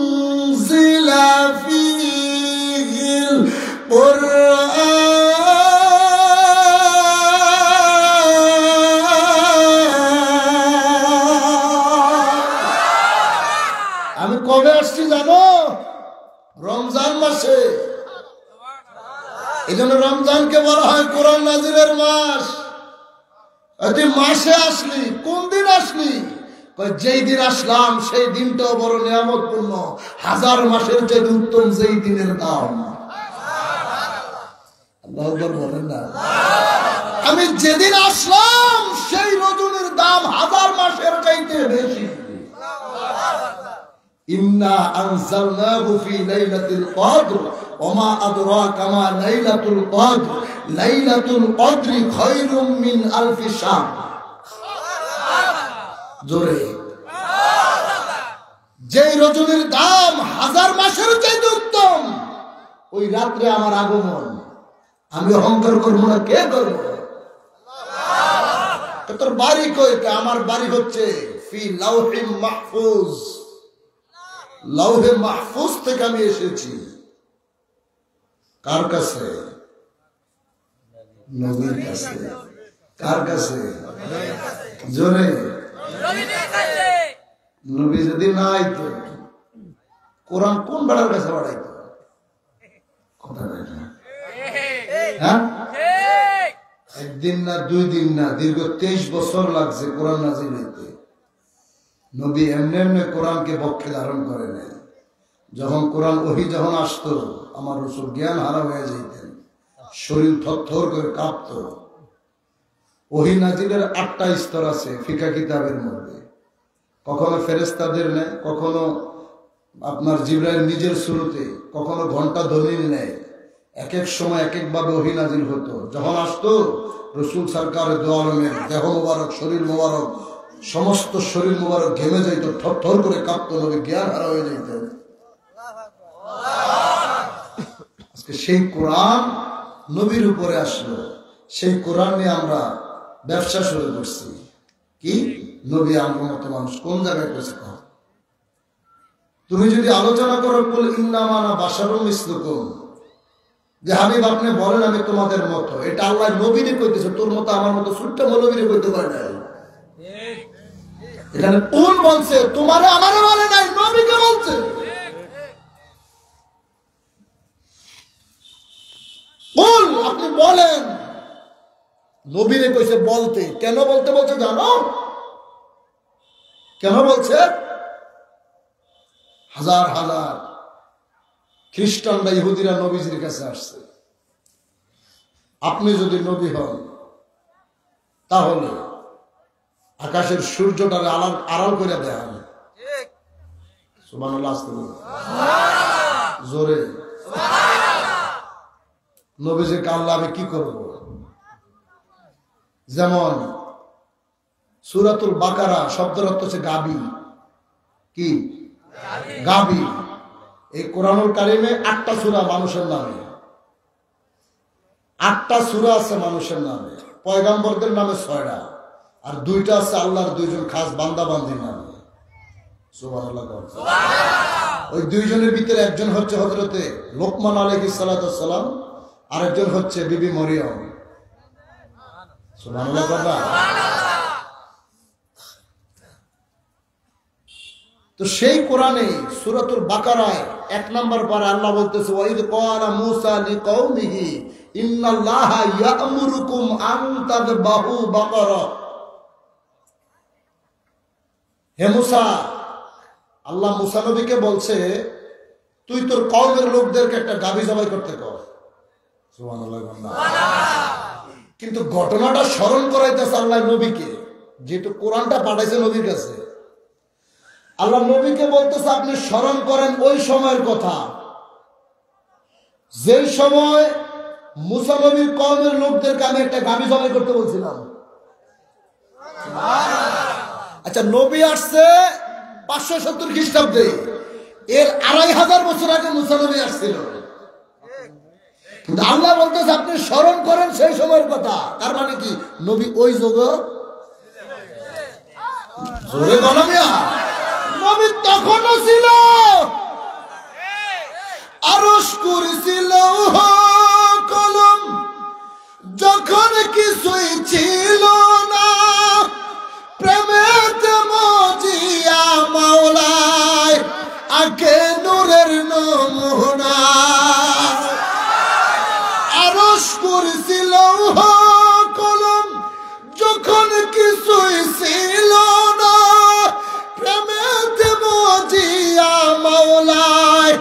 উনজিলা ফীহিল কুরআন। আমি কবে আসছি জানো? রমজান মাসে। এই জন্য রমজানকে বলা হয় কোরআন নাজিলের মাস। তুই মাসে আসলি, কোন দিন আসলি? যেই দিন আসলাম সেই দিনটাও বড় নিয়ামতপূর্ণ, হাজার মাসের চেয়ে উত্তম যেই দিনের দাম। আল্লাহু আকবার বলেন না। আমি যেদিন আসলাম সেই রজনীর দাম হাজার মাসের চাইতে বেশি। ইন্না আনজালনাহু ফি লাইলাতুল কদর ওয়া মা আদরাকা মা লাইলাতুল কদর লাইলাতুল কদরি খায়রুম মিন আলফি শাহর। জোরে। যেই রজনীর দাম হাজার মাসের চাইতে উত্তম, ওই রাত্রে আমার আগমন। আমি অহংকার করবো না, কে করবো? তোর বাড়ি কই? আমার বাড়ি হচ্ছে ফি লাওহে মাহফুজ। লাওহে মাহফুজ থেকে আমি এসেছি। কার কাছে? নবীর কাছে। কার কাছে? জোরে। নবী যদি না আইতো কোরআন কোন বেড়ার কাছে বাড়াইতো? কথা বলে না। হ্যাঁ, একদিন না দুই দিন না, দীর্ঘ 23 বছর লাগছে কোরআন নাজিল হইতে। নবী এমনি এমনি কোরআনকে পক্ষে ধারণ করে নাই। যখন কোরআন ওহী যখন আসতো আমার রাসূল জ্ঞান হারা হয়ে যাইতেন, শরীর থরথর করে কাঁপতো। ওহী নাজিলের 8টা স্তর আছে ফিকা কিতাবের মধ্যে। কখনো ফেরেশতাদের নেয়, কখনো আপনার জিবরাইল নিজের শুরুতে, কখনো ঘন্টা ধ্বনির নেয়। এক এক সময় এক এক ভাবে ওহী নাজিল হতো। যখন আসতো রাসূল সরকারের দো আলমের দেহ মোবারক, শরীর মোবারক, সমস্ত শরীর মোবারক ঘেমে যাইতো, থরথর করে কাঁপতো, নবী জ্ঞান হারা হয়ে যাইতেন। আজকে সেই কোরআন নবীর উপরে আসলো, সেই কোরআন নিয়ে আমরা ব্যবসা শুরু করছি। কি নবী আমার মতো মানুষ কোন জায়গায় করেছে? তুমি যদি আলোচনা করো বলে ইন্নামানা বাশারুম মিসলুকুম, যে হাবিব আপনি বলেন আমি তোমাদের মতো, এটা আল্লাহ নবীরে কইতেছে। তোর মতো আমার মতো ছোট্ট মৌলবীরে কইতে পারে না। এখানে কোন বলছে? তোমারে আমারে বলে নাই, নবীকে বলছে। কোন আপনি বলেন, নবীরে কইছে বলতে। কেন বলতে বলছে জানো? কেন বলছে? হাজার হাজার খ্রিস্টানরা, ইহুদিরা নবীজির কাছে আসছে। আপনি যদি নবী হন তাহলে আকাশের সূর্যটারে আড়াল করে দেন। সুবহানাল্লাহ, জোরে। নবীজি কাল্লা আমি কি করব? যেমন সূরাতুল বাকারা শব্দের অর্থ হচ্ছে গাবি। কি গাবি? এই কোরআনুল কারিমে 8টা সূরা মানুষের নামে, 8টা সূরা আছে মানুষের নামে। পয়গম্বরদের নামে 6টা, আর 2টা আছে আল্লাহর 2জন খাস বান্দা বান্দির নামে। সুবহানাল্লাহ। ওই 2জনের ভিতরে একজন হচ্ছে হযরতে লোকমান আলাইহিস সালাতু ওয়াস সালাম, আরেকজন হচ্ছে বিবি মরিয়ম। সুবহানাল্লাহ। তো তো সেই কোরআনে সূরাতুল বাকারায় 1 নম্বর পারা আল্লাহ বলতেছে ওয়াইদ ক্বালা মূসা লিকাওমিহি ইন্নাল্লাহা ইয়া'মুরুকুম আন তাযবাহু বাকারা। হে মূসা, আল্লাহ মূসা নবীকে বলছে তুই তোর কওমের লোকদেরকে একটা গাভী জবাই করতে কর। সুবহানাল্লাহ। কিন্তু ঘটনাটা স্মরণ করাইতেছে আল্লাহ নবীকে, যেহেতু কোরআনটা পাঠাইছে নবীর কাছে। আল্লাহ নবীকে বলতেছে আপনি স্মরণ করেন ওই সময়ের কথা যেই সময় মূসা নবীর কওমের লোকদেরকে আমি একটা গাভী জবাই করতে বলছিলাম। আচ্ছা, নবী আসছে 570 খ্রিস্টাব্দে, এর 2500 বছর আগে মূসা নবী আসছিল। কিন্তু আল্লাহ বলতেছে আপনি স্মরণ করেন সেই সময়ের কথা। তার মানে কি নবী ওই যুগ জোরে বলো মিয়া, নবী তখনও ছিল। আরশ কুরসি লৌহ কলম যখন কিছুই ছিল না, প্রেমেতে মজিয়া মাওলায় আকে নূরের নমুনা। আরশ কুরসি লৌহ কলম যখন কিছুই ছিল না, প্রেমেতে মজিয়া মাওলায়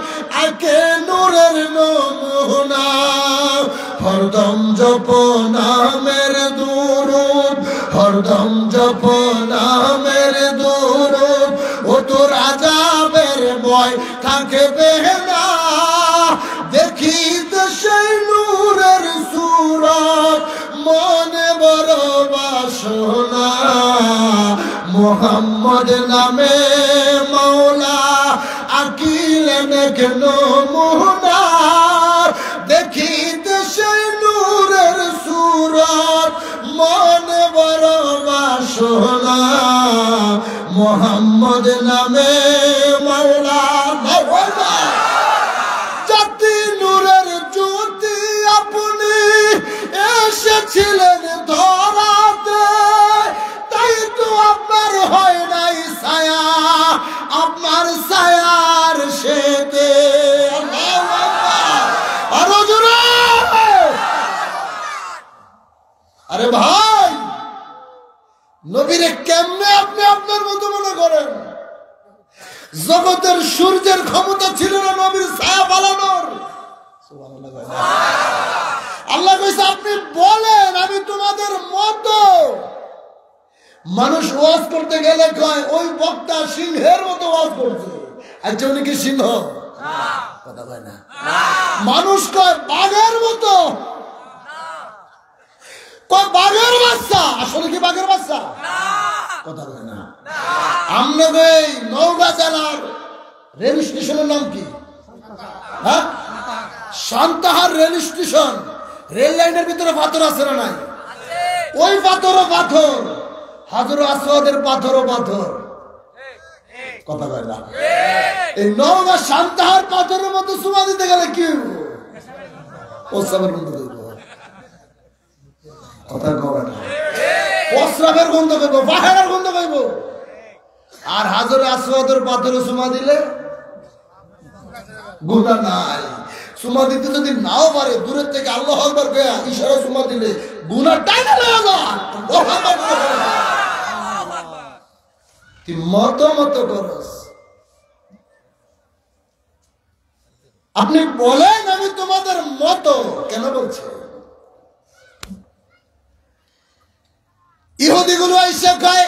আকে নূরের নমুনা। হরদম জপ নামের দুরূদ, হরদম জপ নামের দুরূদ, ও তোর আযাবের ভয় থাকবে না। দেখিতে সেই নূরের সূরত মনে বড় বাসনা। মুহাম্মদ নামে মাওলা আকিলেন কেন নমুনা। দেখিতে সেই নূরের সূরত মনে বড় বাসনা। মুহাম্মদ নামে মাওলা মাওলা জাতি নূরের জ্যোতি আপনি এসেছিলেন ধরাতে, তাই তো আপনার হয় নাই ছায়া আপনার ছায়ার সেতে। আরো জোরে। আরে ভাই, নবীরে কেমনে আপনি আপনার মতো মনে করেন? জগতের সূর্যের ক্ষমতা ছিল না নবীর ছায়া পালানোর। আল্লাহ কইছে আপনি বলেন আমি তোমাদের মতো। মানুষ ওয়াজ করতে গেলে কয় ওই বক্তা সিংহের মতো ওয়াজ করছে। আচ্ছা, উনি কি সিংহ? কথা কয় না। মানুষ কয় বাঘের মতো, কয় বাঘের বাচ্চা। আসলে কি বাঘের বাচ্চা? কথা কয় না। আপনাদের এই নওগাঁ জেলার রেল স্টেশনের নাম কি? হ্যাঁ, সান্তাহার রেল স্টেশন। রেল লাইনের ভিতরে পাথর আছে না নাই? ওই পাথরও পাথর, হাজরে আসওয়াদের পাথরও পাথর। কথা কয় না। এই নওগাঁ সান্তাহার পাথরের মতো সুমা দিতে গেলে কি প্রস্রাবের গন্ধ করব, কথা কয় না। প্রস্রাবের গন্ধ করবো, বাহের গন্ধ করব। আর হাজরে আসওয়াদের পাথরে সুমা দিলে গুনাহ নাই। সুমা দিতে যদি নাও পারে, দূরের থেকে আল্লাহু আকবার কইয়া ইশারা সুমা দিলে গুনাহ টাইনা লয়ে যায়। তুই মতো মতো করস। আপনি বলেন আমি তোমাদের মতো কেন বলছে? ইহুদিগুলো এসে কয়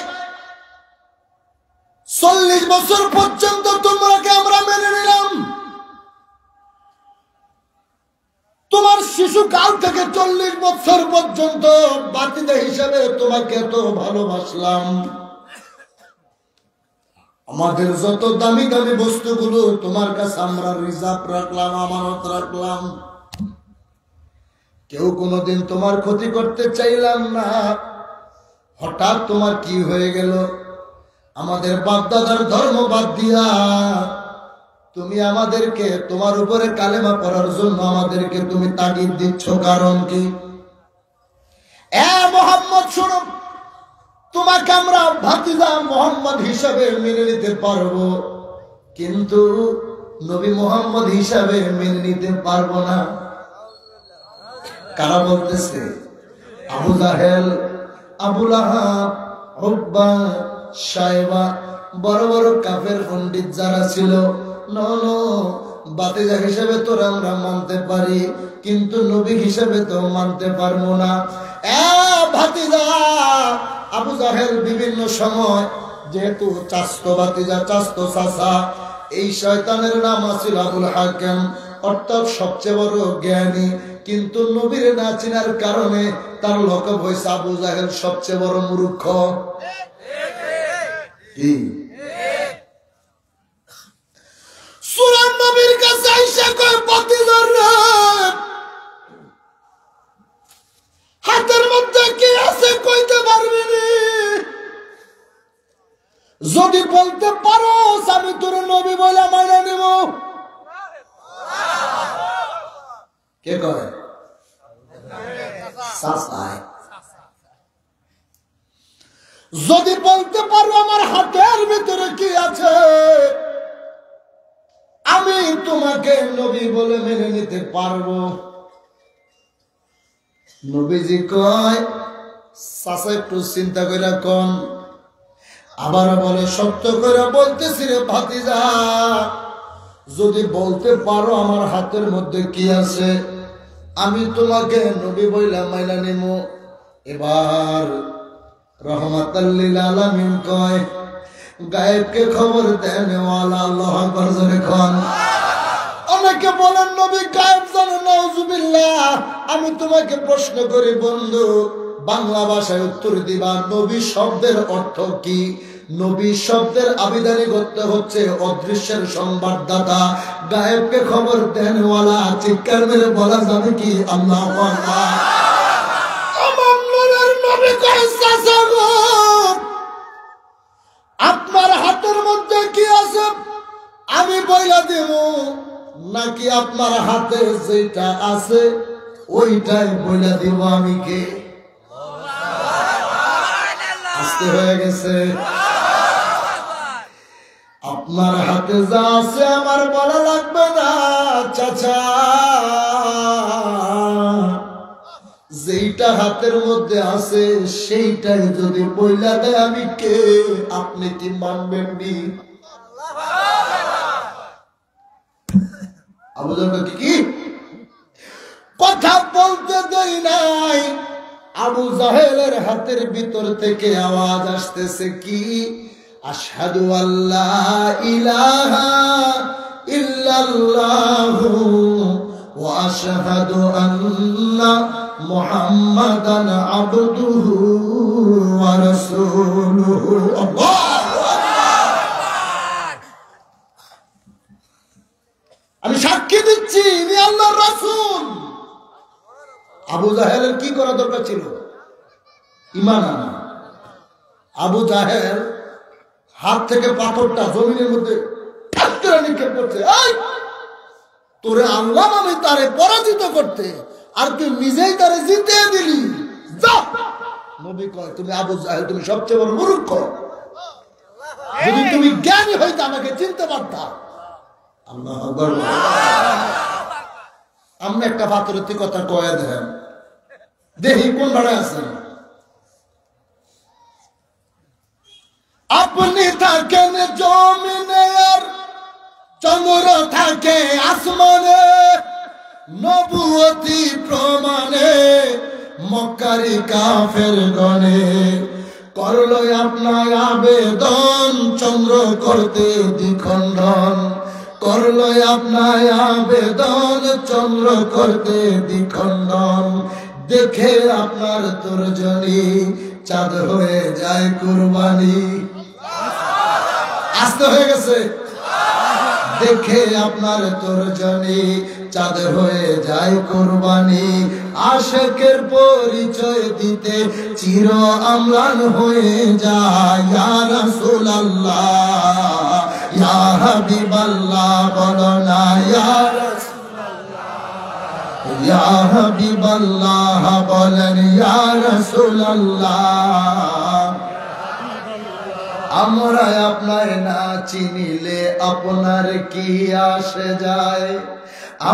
40 বছর পর্যন্ত তোমরাকে আমরা মেনে নিলাম, তোমার শিশুকাল থেকে 40 বছর পর্যন্ত বাতিদা হিসাবে তোমাকে তো ভালোবাসলাম। আমাদের যত দামি দামি বস্তুগুলো তোমার কাছে আমরা রিজার্ভ রাখলাম, আমানত রাখলাম। কেউ কোনোদিন তোমার ক্ষতি করতে চাইলাম না। হঠাৎ তোমার কি হয়ে গেল? আমাদের বাপদাদার ধর্ম বাদ দিয়া তুমি আমাদেরকে তোমার উপরে কালেমা পড়ার জন্য আমাদেরকে তুমি তাগিদ দিচ্ছ, কারণ কি? এ মুহাম্মদ শোনো, তোমাকে আমরা ভাতিজা মুহাম্মদ হিসাবে মেনে নিতে পারবো, কিন্তু নবী মোহাম্মদ হিসাবে মেনে নিতে পারবো না। কারা বলতেছে? আবু জাহেল, আবু লাহাব, উতবা, শায়বা, বড় বড় কাফের পণ্ডিত যারা ছিল, বাতিজা হিসেবে তোরা আমরা মানতে পারি, কিন্তু নবী হিসেবে তো মানতে পারবো না। ভাতিজা আবু জাহেল বিভিন্ন সময়, যেহেতু চাস্তো ভাতিজা, চাস্তো চাচা, এই শয়তানের নাম আছিল আবুল হাকেম, অর্থাৎ সবচেয়ে বড় জ্ঞানী, কিন্তু নবীর না চিনার কারণে তার লকব হয়েছে আবু জাহেল সবচেয়ে বড় মূর্খ। কি সুরান নবীর কাছে আইসা কয়, ভাতিজার হাতের মধ্যে কি আছে কইতে পারবি নি? যদি বলতে পারো আমি তোর নবী বলে মাইনা নিব। কে কয়? যদি বলতে পারো আমার হাতের ভিতরে কি আছে, আমি তোমাকে নবী বলে মেনে নিতে পারবো। নবীজি কয়, চাচা একটু চিন্তা করে কোন। আবার বলে, সত্য করে বলতেছি রে ভাতিজা, যদি বলতে পারো আমার হাতের মধ্যে কি আছে, আমি তোমাকে নবী বইলা মাইনা নিব। এবার রহমাতাল লিল আলামিন কয়, গায়েবকে খবর দেন ওয়ালা আল্লাহু আকবার জোরে কোন। অনেকে বলেন নবী গায়েব জানেন, নাউজুবিল্লাহ। আমি তোমাকে প্রশ্ন করি বন্ধু, বাংলা ভাষায় উত্তর দিবা, নবী শব্দের অর্থ কি? নবী শব্দের আবিধানিক অর্থ হচ্ছে অদৃশ্যের সংবাদদাতা, গায়েবকে খবর দেন ওয়ালা। চিৎকার মেরে বলা যাবে কি আল্লাহু আকবার? আমার নূরের নবী কয়, চাচা গো, আপনার হাতের মধ্যে কি আছে আমি বইলা দেব, নাকি আপনার হাতে যেটা আছে ওইটাই বইলা দিব আমি? কে আসতে হয়ে গেছে? আপনার হাতে যা আছে আমার বলা লাগবে না চাচা, যেইটা হাতের মধ্যে আছে সেইটাই যদি বইলা দেয় আমি কে, আপনি কি মানবেন নি? আবু জাহেল কি কথা বলতে দেই নাই, আবু জাহেলের হাতের ভিতর থেকে আওয়াজ আসতেছে কি, আশহাদু আল্লা ইলাহা ইল্লাল্লাহু ওয়া আশহাদু আন্না মুহাম্মাদান আবদুহু ওয়া রাসূলুহু। আল্লাহু আকবার। আমি সাক্ষী দিচ্ছি ইনি আল্লাহর রাসূল। আবু জাহেলের কি করা দরকার ছিল? ঈমান আনা। আবু জাহেল হাত থেকে পাথরটা জমিনের মধ্যে নিক্ষেপ করছে, তোরে আল্লাহ আমি তারে পরাজিত করতে, আর তুই নিজেই তারে জিতে দিলি। নবী কয়, তুমি আবু জাহেল, তুমি সবচেয়ে বড় মূর্খ। যদি তুমি জ্ঞানী হইতে আমাকে চিনতে পারতা। আল্লাহু আকবার। আমরা একটা পাথরের কথা কয়ে দেন, দেখি কোন ভাড়ায় আছেন। আপনি থাকেন জমিনে আর চন্দ্র থাকে আসমানে, নবুয়তি প্রমাণে মক্কারি কাফের গণে করলো আপনার আবেদন, চন্দ্র করতে দ্বিখণ্ডন করলো আপনার আবেদন, চন্দ্র করতে দ্বিখণ্ডন। দেখে আপনার তর্জনী চাঁদ হয়ে যায় কুরবানি। আসতে হয়ে গেছে। দেখে আপনার তর্জনী চাঁদ হয়ে যায় কুরবানি। আশিকের পরিচয় দিতে চির আমলান হয়ে যায়। ইয়া রাসূলুল্লাহ ইয়া হাবিবাল্লাহ, বলো না ইয়া রাসূলুল্লাহ ইয়া হাবিবাল্লাহ, বলেন ইয়া রাসূলুল্লাহ। আমরা আপনায় না চিনিলে আপনার কি আসে যায়,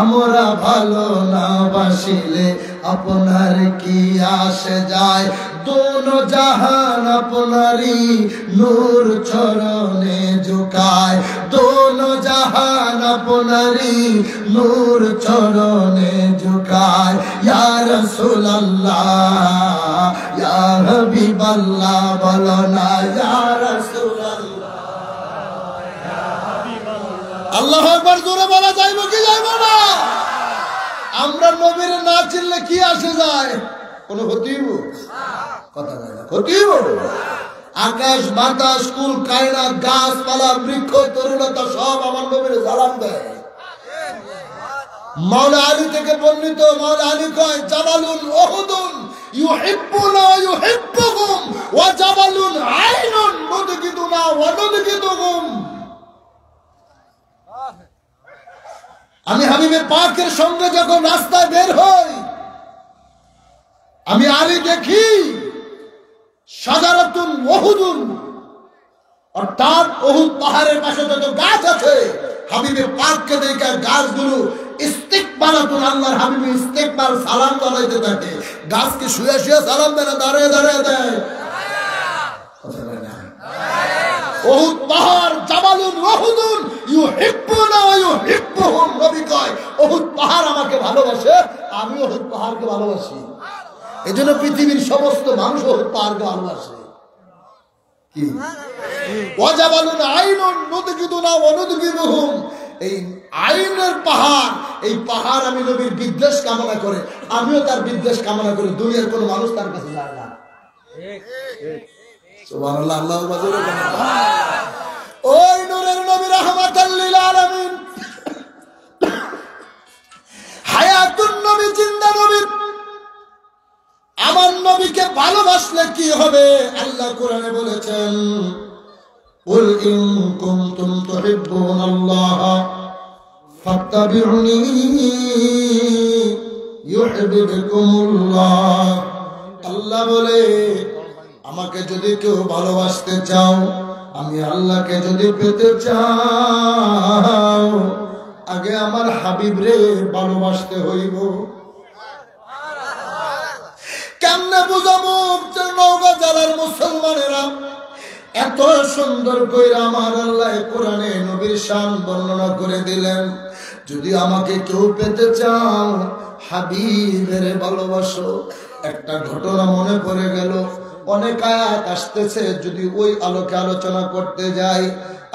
আমরা ভালো না বাসিলে আপনার কি আসে যায়। দোনো জাহান আপনারই নূর চরণে ঝুকায়, দোনো জাহান আপনারই নূর চরণে ঝুকায়। ইয়া রাসূলুল্লাহ ইয়া হাবিবাল্লাহ বলো না ইয়া রাসূলুল্লাহ। আল্লাহু আকবার জোরে বলা যাইবো কি যাইবো না? আমরা নবীর না চিনলে কি আসে যায়? কোনো ক্ষতি হইব? কথা বলে না, ক্ষতি হইব? আকাশ বাতাস কুল কায়নাত গাছপালা বৃক্ষ তরুণতা সব আমার নবীর সালাম দেয়। মাওলা আলী থেকে বর্ণিত, মাওলা আলী কয় জাবালুন উহুদুন ইউহিব্বুনা ওয়া ইউহিব্বুহুম ওয়া জাবালুন আইনুন নুদকিদুনা ওয়া নুদকিদুহুম। আমি হাবিবের পাকের সঙ্গে যখন রাস্তায় বের হই, আমি আলী দেখি শাজারাতুন উহুদুন, অর্থাৎ উহুদ পাহাড়ের পাশে যত গাছ আছে হাবিবের পাককে দেখে গাছগুলো ইস্তিকবালাতুন, আল্লাহর হাবিব ইস্তিকবাল সালাম জানাইতে থাকে। গাছকে শুয়ে শুয়ে সালাম দেয় না দাঁড়িয়ে দাঁড়িয়ে দেয়? কথা বলে না। উহুদ পাহাড় জাবালুন উহুদুন ইউহিব্বুনা ওয়া ইউহিব্বুহুম। নবী কয় উহুদ পাহাড় আমাকে ভালোবাসে, আমি উহুদ পাহাড়কে ভালোবাসি। এজন্য পৃথিবীর সমস্ত মানুষ উহুদ পাহাড়কে ভালোবাসে। কি ওয়া জাবালুন আইনুন নুদকিদুনা ওয়া নুদকিদুহুম। এই আইনের পাহাড়, এই পাহাড় আমি নবীর বিদ্বেষ কামনা করে, আমিও তার বিদ্বেষ কামনা করি। দুনিয়ার কোন মানুষ তার কাছে যায় না। সুবহানাল্লাহ, আল্লাহু আকবার। ওই নূরের নবী রাহমাতাল লিল আলামিন, হায়াতুন নবী, জিন্দা নবী। আমার নবীকে ভালোবাসলে কি হবে? আল্লাহ কোরআনে বলেছেন কুল ইন কুনতুম তুহিব্বুনাল্লাহ ফাত্তাবিউনি ইউহিব্বুকুমুল্লাহ। আল্লাহ বলে আমাকে যদি কেউ ভালোবাসতে চাও, আমি আল্লাহকে যদি পেতে চাও, আগে আমার হাবিব রে ভালোবাসতে হইব। কেমনে বুঝাবো? নওগাঁ জেলার মুসলমানেরা এত সুন্দর করে আমার আল্লাহ কোরআনে নবীর শান বর্ণনা করে দিলেন। যদি আমাকে কেউ পেতে চাও, হাবিবের ভালোবাসো। একটা ঘটনা মনে পড়ে গেল, অনেক আয়াত আসতেছে, যদি ওই আলোকে আলোচনা করতে যাই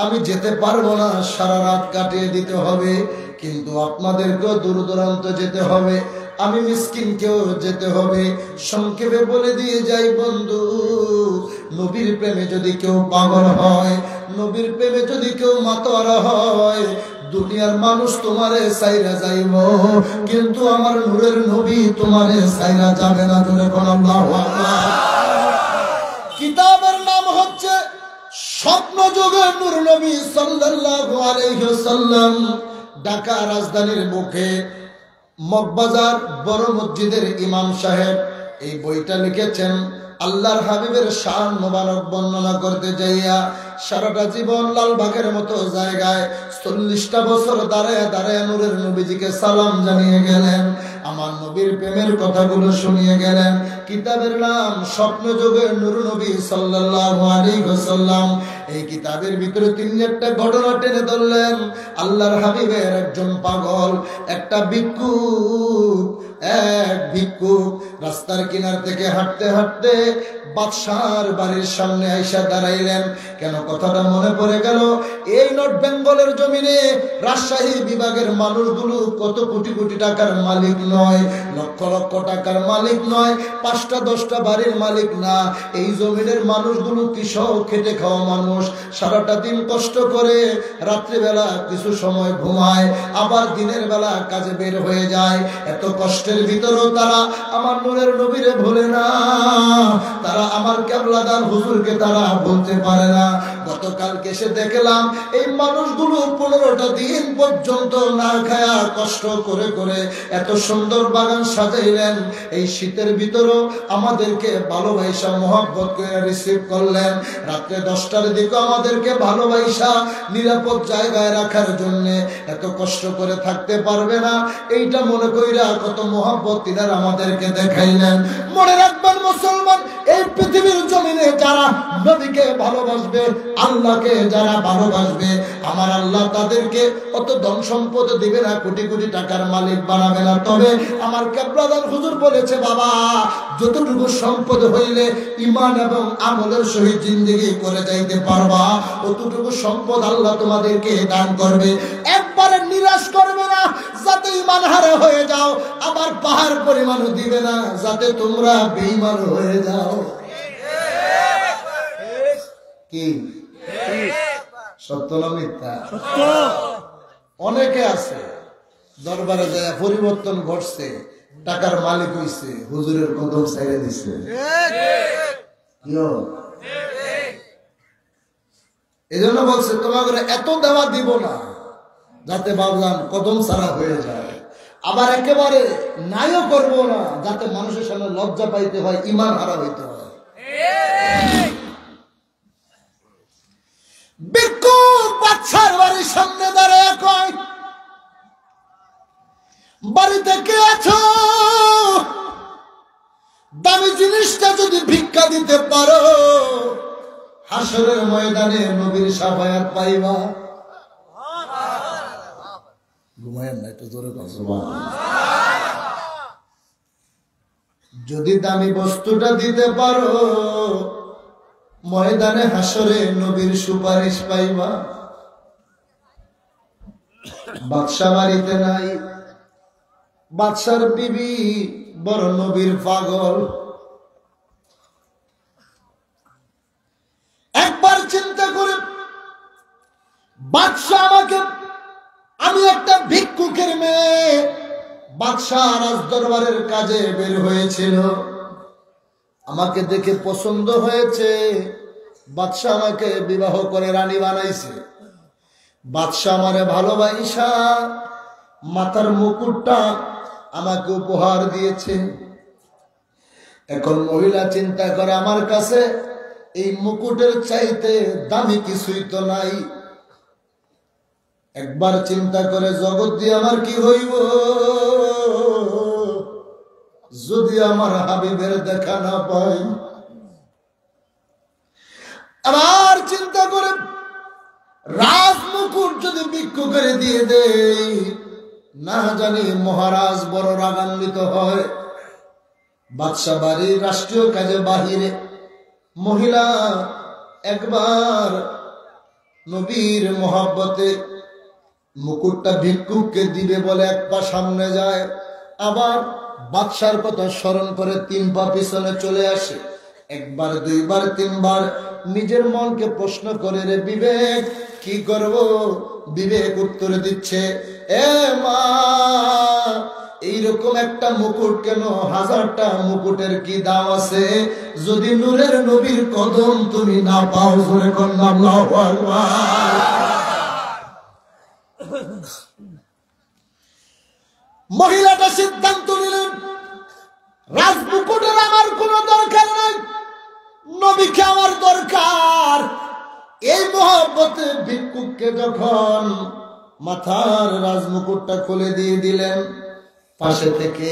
আমি যেতে পারবো না, সারা রাত কাটিয়ে দিতে হবে। কিন্তু আপনাদেরকেও দূর দূরান্ত যেতে হবে, আমি মিসকিনকেও যেতে হবে। সংক্ষেপে বলে দিয়ে যাই বন্ধু, নবীর প্রেমে যদি কেউ পাগল হয়, নবীর প্রেমে যদি কেউ মাতোয়ারা হয়, দুনিয়ার মানুষ তোমারে সাইরা যাইব, কিন্তু আমার নূরের নবী তোমারে সাইরা যাবে না। জোরে কোন আল্লাহু আকবার। কিতাবের নাম হচ্ছে স্বপ্নযোগে নূর নবী সাল্লাল্লাহু আলাইহি ওয়াসাল্লাম। ঢাকা রাজধানীর মুখে মগবাজার বড় মসজিদের ইমাম সাহেব এই বইটা লিখেছেন। আল্লাহর হাবিবের শান মোবারক বর্ণনা করতে যাইয়া সারাটা জীবন লালবাগের মতো জায়গায় 40টা বছর দাঁড়ায় দাঁড়ায় নূরের নবীজিকে সালাম জানিয়ে গেলেন, আমার নবীর প্রেমের কথাগুলো শুনিয়ে গেলেন। কিতাবের নাম স্বপ্নযোগে নূর নবী সাল্লাল্লাহু আলাইহি ওয়াসাল্লাম। এই কিতাবের ভিতরে 3-4টা ঘটনা টেনে ধরলেন। আল্লাহর হাবিবের একজন পাগল, একটা এক ভিক্ষুক রাস্তার কিনার থেকে হাঁটতে হাঁটতে বাদশার বাড়ির সামনে আইসা দাঁড়াইলেন। কেন কথাটা মনে পড়ে গেল? এই নর্থ বেঙ্গলের জমিনে রাজশাহী বিভাগের মানুষগুলো কত কোটি কোটি টাকার মালিক নয়, লক্ষ লক্ষ টাকার মালিক নয়, 5টা-10টা বাড়ির মালিক না। এই জমিনের মানুষগুলো কৃষক, খেটে খাওয়া মানুষ, সারাটা দিন কষ্ট করে, রাত্রিবেলা কিছু সময় ঘুমায়, আবার দিনের বেলা কাজে বের হয়ে যায়। এত কষ্টের ভিতরেও তারা আমার আমলের নবীরে ভোলে না, তারা আমার কেবলাদার হুজুরকে তারা বলতে পারে না। গতকালকে এসে দেখলাম এই মানুষগুলো 15টা দিন পর্যন্ত না খায়া কষ্ট করে করে এত সুন্দর বাগান সাজাইলেন। এই শীতের ভিতরও আমাদেরকে ভালোবাসা মহব্বত করে রিসিভ করলেন। রাত্রে 10টার দিকে আমাদেরকে ভালোবাসা নিরাপদ জায়গায় রাখার জন্য এত কষ্ট করে থাকতে পারবে না, এইটা মনে কইরা কত মহব্বত তিনারা আমাদেরকে দেখাইলেন। মনে রাখবেন মুসলমান, এই পৃথিবীর জমিনে যারা নবীকে ভালোবাসবে, আল্লাহকে যারা ভালোবাসবে, আমার আল্লাহ তাদেরকে অত ধন সম্পদ দিবে না, কোটি কোটি টাকার মালিক বানাবে না। তবে আমার কেবলাদার হুজুর বলেছে, বাবা যতটুকু সম্পদ হইলে ঈমান এবং আমলের সহিত জিন্দেগি করে যাইতে পারবা, অতটুকু সম্পদ আল্লাহ তোমাদেরকে দান করবে। একবারে নিরাশ করবে না যাতে ঈমান হারা হয়ে যাও, আবার পাহাড় পরিমাণও দিবে না যাতে তোমরা বেঈমান হয়ে যাও। কি সত্য না মিথ্যা? অনেকে আছে দরবারে যায় পরিবর্তন ঘটছে, টাকার মালিক হইছে, হুজুরের কদম ছেড়ে দিছে। এই জন্য বলছে তোমাকে এত দেওয়া দিব না যাতে বাবলান কদম ছাড়া হয়ে যায়, আবার একেবারে নাইও করবো না যাতে মানুষের সামনে লজ্জা পাইতে হয়, ঈমান হারা হইতে হয়। ভিক্ষুক বাদশার বাড়ির সামনে দাঁড়ায় কয়, বাড়িতে কে আছো? দামি জিনিসটা যদি ভিক্ষা দিতে পারো, হাসরের ময়দানে নবীর শাফায়াত পাইবা। ঘুমায়েন না, একটু জোরে কথা বলো। যদি দামি বস্তুটা দিতে পারো, ময়দানে হাসরে নবীর সুপারিশ পাইবা। বাদশা বাড়িতে নাই, বাদশার বিবি বড় নবীর পাগল। একবার চিন্তা করে বাদশা আমাকে, আমি একটা ভিক্ষুকের মেয়ে, বাদশা রাজ দরবারের কাজে বের হয়েছিল, আমাকে দেখে পছন্দ হয়েছে, বাদশা আমাকে বিবাহ করে রানী বানাইছে। বাদশা আমারে ভালোবাসা মাথার মুকুটটা আমাকে উপহার দিয়েছে। এখন মহিলা চিন্তা করে আমার কাছে এই মুকুটের চাইতে দামি কিছুই তো নাই। একবার চিন্তা করে জগৎ দিয়ে আমার কি হইব যদি আমার হাবিবের দেখা না পাই। আবার চিন্তা করে রাজ মুকুট যদি ভিক্ষু করে দিয়ে দেই, না জানি মহারাজ বড় রাগান্বিত হয়। বাদশা বাড়ির রাষ্ট্রীয় কাজে বাহিরে, মহিলা একবার নবীর মহব্বতে মুকুটটা ভিক্ষুককে দিবে বলে এক পা সামনে যায়, আবার বাদশার কথা স্মরণ করে 3 পা পিছনে চলে আসে। একবার, দুইবার, 3বার নিজের মনকে প্রশ্ন করে, রে বিবেক কি করব? বিবেক উত্তর দিচ্ছে, এ মা এইরকম একটা মুকুট কেন, 1000টা মুকুটের কি দাম আছে যদি নূরের নবীর কদম তুমি না পাও? জোরে কন্যা আল্লাহু আকবার। মহিলাটা সিদ্ধান্ত নিলেন, রাজমুকুটের আমার কোনো দরকার নাই, নবীকে আমার দরকার। এই মহব্বতে ভিক্ষুককে যখন মাথার রাজমুকুটটা খুলে দিয়ে দিলেন, পাশে থেকে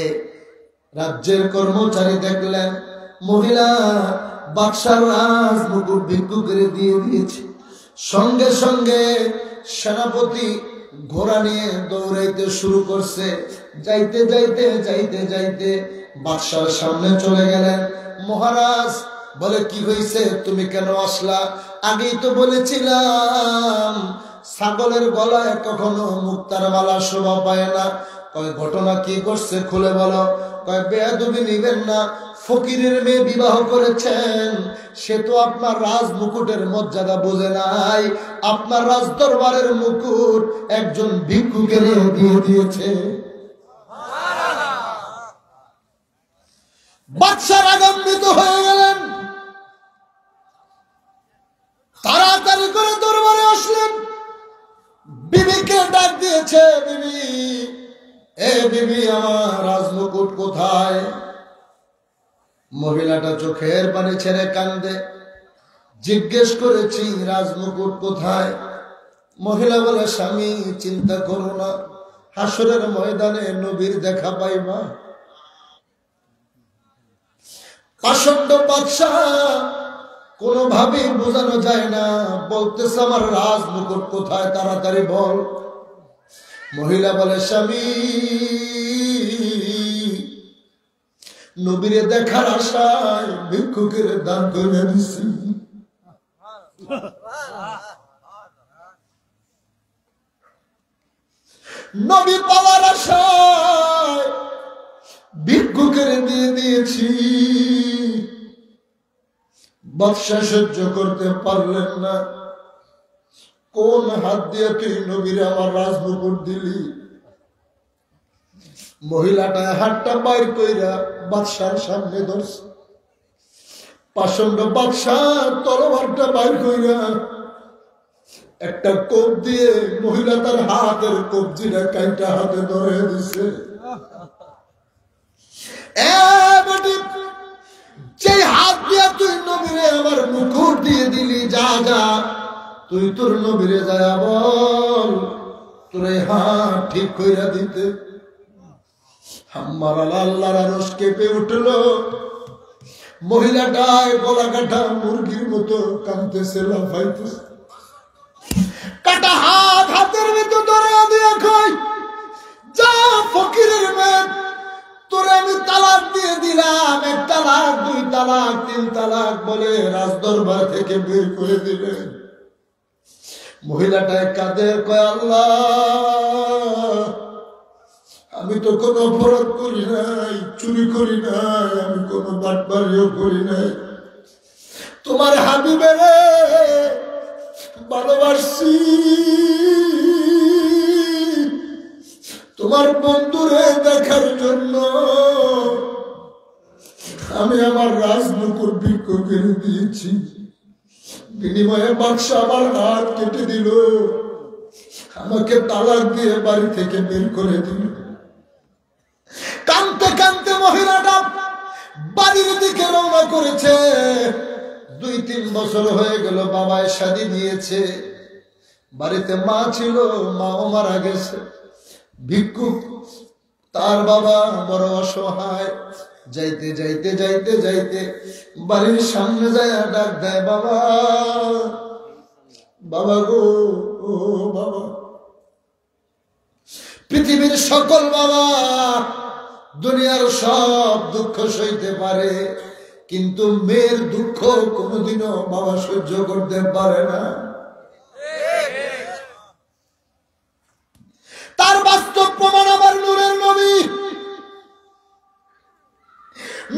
রাজ্যের কর্মচারী দেখলেন মহিলা বাদশার রাজমুকুট ভিক্ষুকের দিয়ে দিয়েছে। সঙ্গে সঙ্গে সেনাপতি ঘোড়া নিয়ে দৌড়াইতে শুরু করছে। যাইতে যাইতে যাইতে যাইতে বাদশার সামনে চলে গেলেন। মহারাজ বলে, কি হয়েছে, তুমি কেন আসলা? আগেই তো বলেছিলাম ছাগলের গলায় কখনো মুক্তার মালা শোভা পায় না। কয় ঘটনা কি করছে খুলে বলো। কয় বেয়াদবি নিবেন না, ফকিরের মেয়ে বিবাহ করেছেন, সে তো আপনার রাজ মুকুটের মর্যাদা বোঝে নাই। আপনার রাজ দরবারের মুকুট একজন ভিক্ষুকের দিয়ে দিয়েছে। বাদশা রাগান্বিত হয়ে গেলেন, তাড়াতাড়ি করে দরবারে আসলেন। বিবিকে ডাক দিয়েছে, বিবি, এ বিবি, আমার রাজমুকুট কোথায়? মহিলাটা চোখের পানি ছেড়ে কান্দে। জিজ্ঞেস করেছি রাজমুকুট কোথায়? মহিলা বলে, স্বামী চিন্তা করো না, হাসরের ময়দানে নবীর দেখা পাইবা। পাষণ্ড বাদশাহ কোনোভাবেই বোঝানো যায় না, বলতেছে আমার রাজমুকুট কোথায়, তাড়াতাড়ি বল। মহিলা বলে, স্বামী নবীরে দেখার আশায় ভিক্ষুকের দান করে দিছি। নবী পাওয়ার আশায় ভিক্ষুকের দিয়ে দিয়েছি। বাদশা সহ্য করতে পারলেন না। কোন হাত দিয়ে তুই নবীরে আমার রাজমুকুট দিলি? মহিলাটা হাতটা বাইর কইরা বাদশার সামনে ধরছে। পাষণ্ড বাদশাহ তলোয়ারটা বাইর কইরা একটা কোপ দিয়ে মহিলা তার হাতের কবজিটা কাইটা হাতে ধরে দিছে। যে হাত দিয়ে তুই নবীরে আমার মুকুট দিয়ে দিলি, যা যা তুই তোর নবীরে যায় বল তোর হাত ঠিক কইরা দিতে। আমার আল্লাহর আরশ কেঁপে উঠল। মহিলাটায় গলা কাটা মুরগির মতো কাঁদতেছে, লাফাইতেছে। কাটা হাত হাতের ভিতর ধরে দিয়ে কই, যা ফকিরের মেয়ে, তোরে আমি তালাক দিয়ে দিলাম। 1 তালাক, 2 তালাক, 3 তালাক বলে রাজদরবার থেকে বের করে দিলেন। মহিলাটায় কাঁদে, কয় আল্লাহ, আমি তো কোনো অপরাধ করি নাই, চুরি করি নাই, আমি কোনো বাটবাড়িও করি নাই। তোমার হাবিবের ভালোবাসি, তোমার বন্ধুরে দেখার জন্য আমি আমার রাজমুকুট ভিক্ষুকের দিয়েছি। বিনিময়ে বাদশা আমার হাত কেটে দিল, আমাকে তালাক দিয়ে বাড়ি থেকে বের করে দিল। কাঁদতে কাঁদতে মহিলাটা বাড়ির দিকে রওনা করেছে। 2-3 বছর হয়ে গেল, বাবায় শাদী দিয়েছে। বাড়িতে মা ছিল, মাও মারা গেছে। ভিক্ষুক তার বাবা বড় অসহায়। যাইতে যাইতে যাইতে যাইতে বাড়ির সামনে যায় ডাক দেয়, বাবা, বাবা গো, ও বাবা। পৃথিবীর সকল বাবা দুনিয়ার সব দুঃখ সইতে পারে, কিন্তু মেয়ের দুঃখ কোনোদিনও বাবা সহ্য করতে পারে না। তার বাস্তব প্রমাণ আমার নূরের নবী।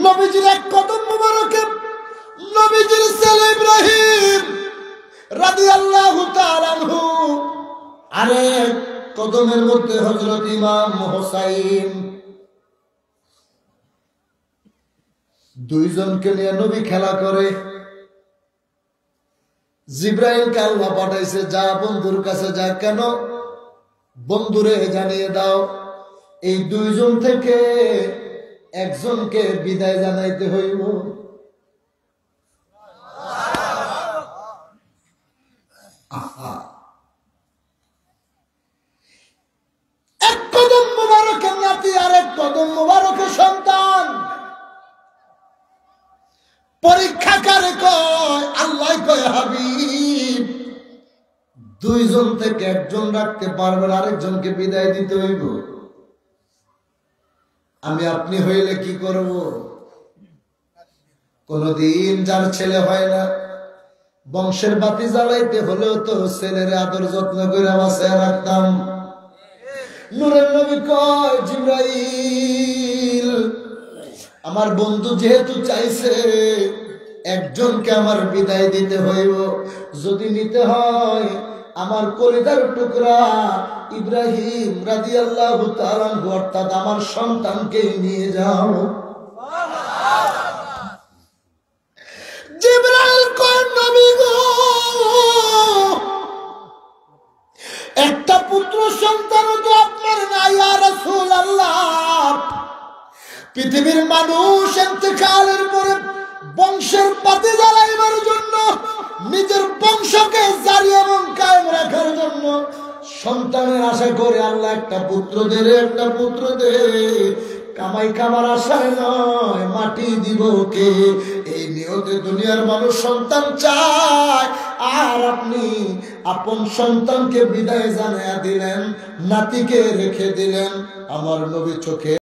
নবীজির এক কদম মুবারকে নবীজির ছেলে ইব্রাহিম রাদিয়াল্লাহু তাআলা আনহু, আরেক কদমের মধ্যে হযরত ইমাম হোসাইন, দুইজনকে নিয়ে নবী খেলা করে। জিবরাইলকে আল্লাহ পাঠাইছে, যা বন্ধুর কাছে যা। কেন? বন্ধুরে জানিয়ে দাও এই দুইজন থেকে একজনকে বিদায় জানাইতে হইব। এক কদম মুবারকের নাতি, আরেক কদম মুবারকের সন্তান। পরীক্ষা কারে কয়? আল্লাহ কয়, হাবিব, দুইজন থেকে একজন রাখতে পারবেন, আরেকজনকে বিদায় দিতে হইব। আমি আপনি হইলে কি করব? কোনদিন যার ছেলে হয় না, বংশের বাতি জ্বালাইতে হলেও তো ছেলের আদর যত্ন করে বাঁচায় রাখতাম। নূরের নবী কয়, জিবরাইল, আমার বন্ধু যেহেতু চাইছে একজনকে আমার বিদায় দিতে হইব, যদি নিতে হয় আমার কলিজার টুকরা ইব্রাহিম রাদিয়াল্লাহু তাআলা আনহু, অর্থাৎ আমার সন্তানকে নিয়ে যাও। নবী গো, একটা পুত্র সন্তান তো আপনার নাই ইয়া রাসূলুল্লাহ। পৃথিবীর মানুষ ইন্তেকালের পরে বংশের পাতি জ্বালাইবার জন্য, নিজের বংশকে জারি এবং কায়েম রাখার জন্য সন্তানের আশা করে আল্লাহ একটা পুত্র দে, একটা পুত্র দে। কামাই খাবার আশায় নয়, মাটি দিব কে, এই নিয়তে দুনিয়ার মানুষ সন্তান চায়। আর আপনি আপন সন্তানকে বিদায় জানাইয়া দিলেন, নাতিকে রেখে দিলেন। আমার নবী চোখে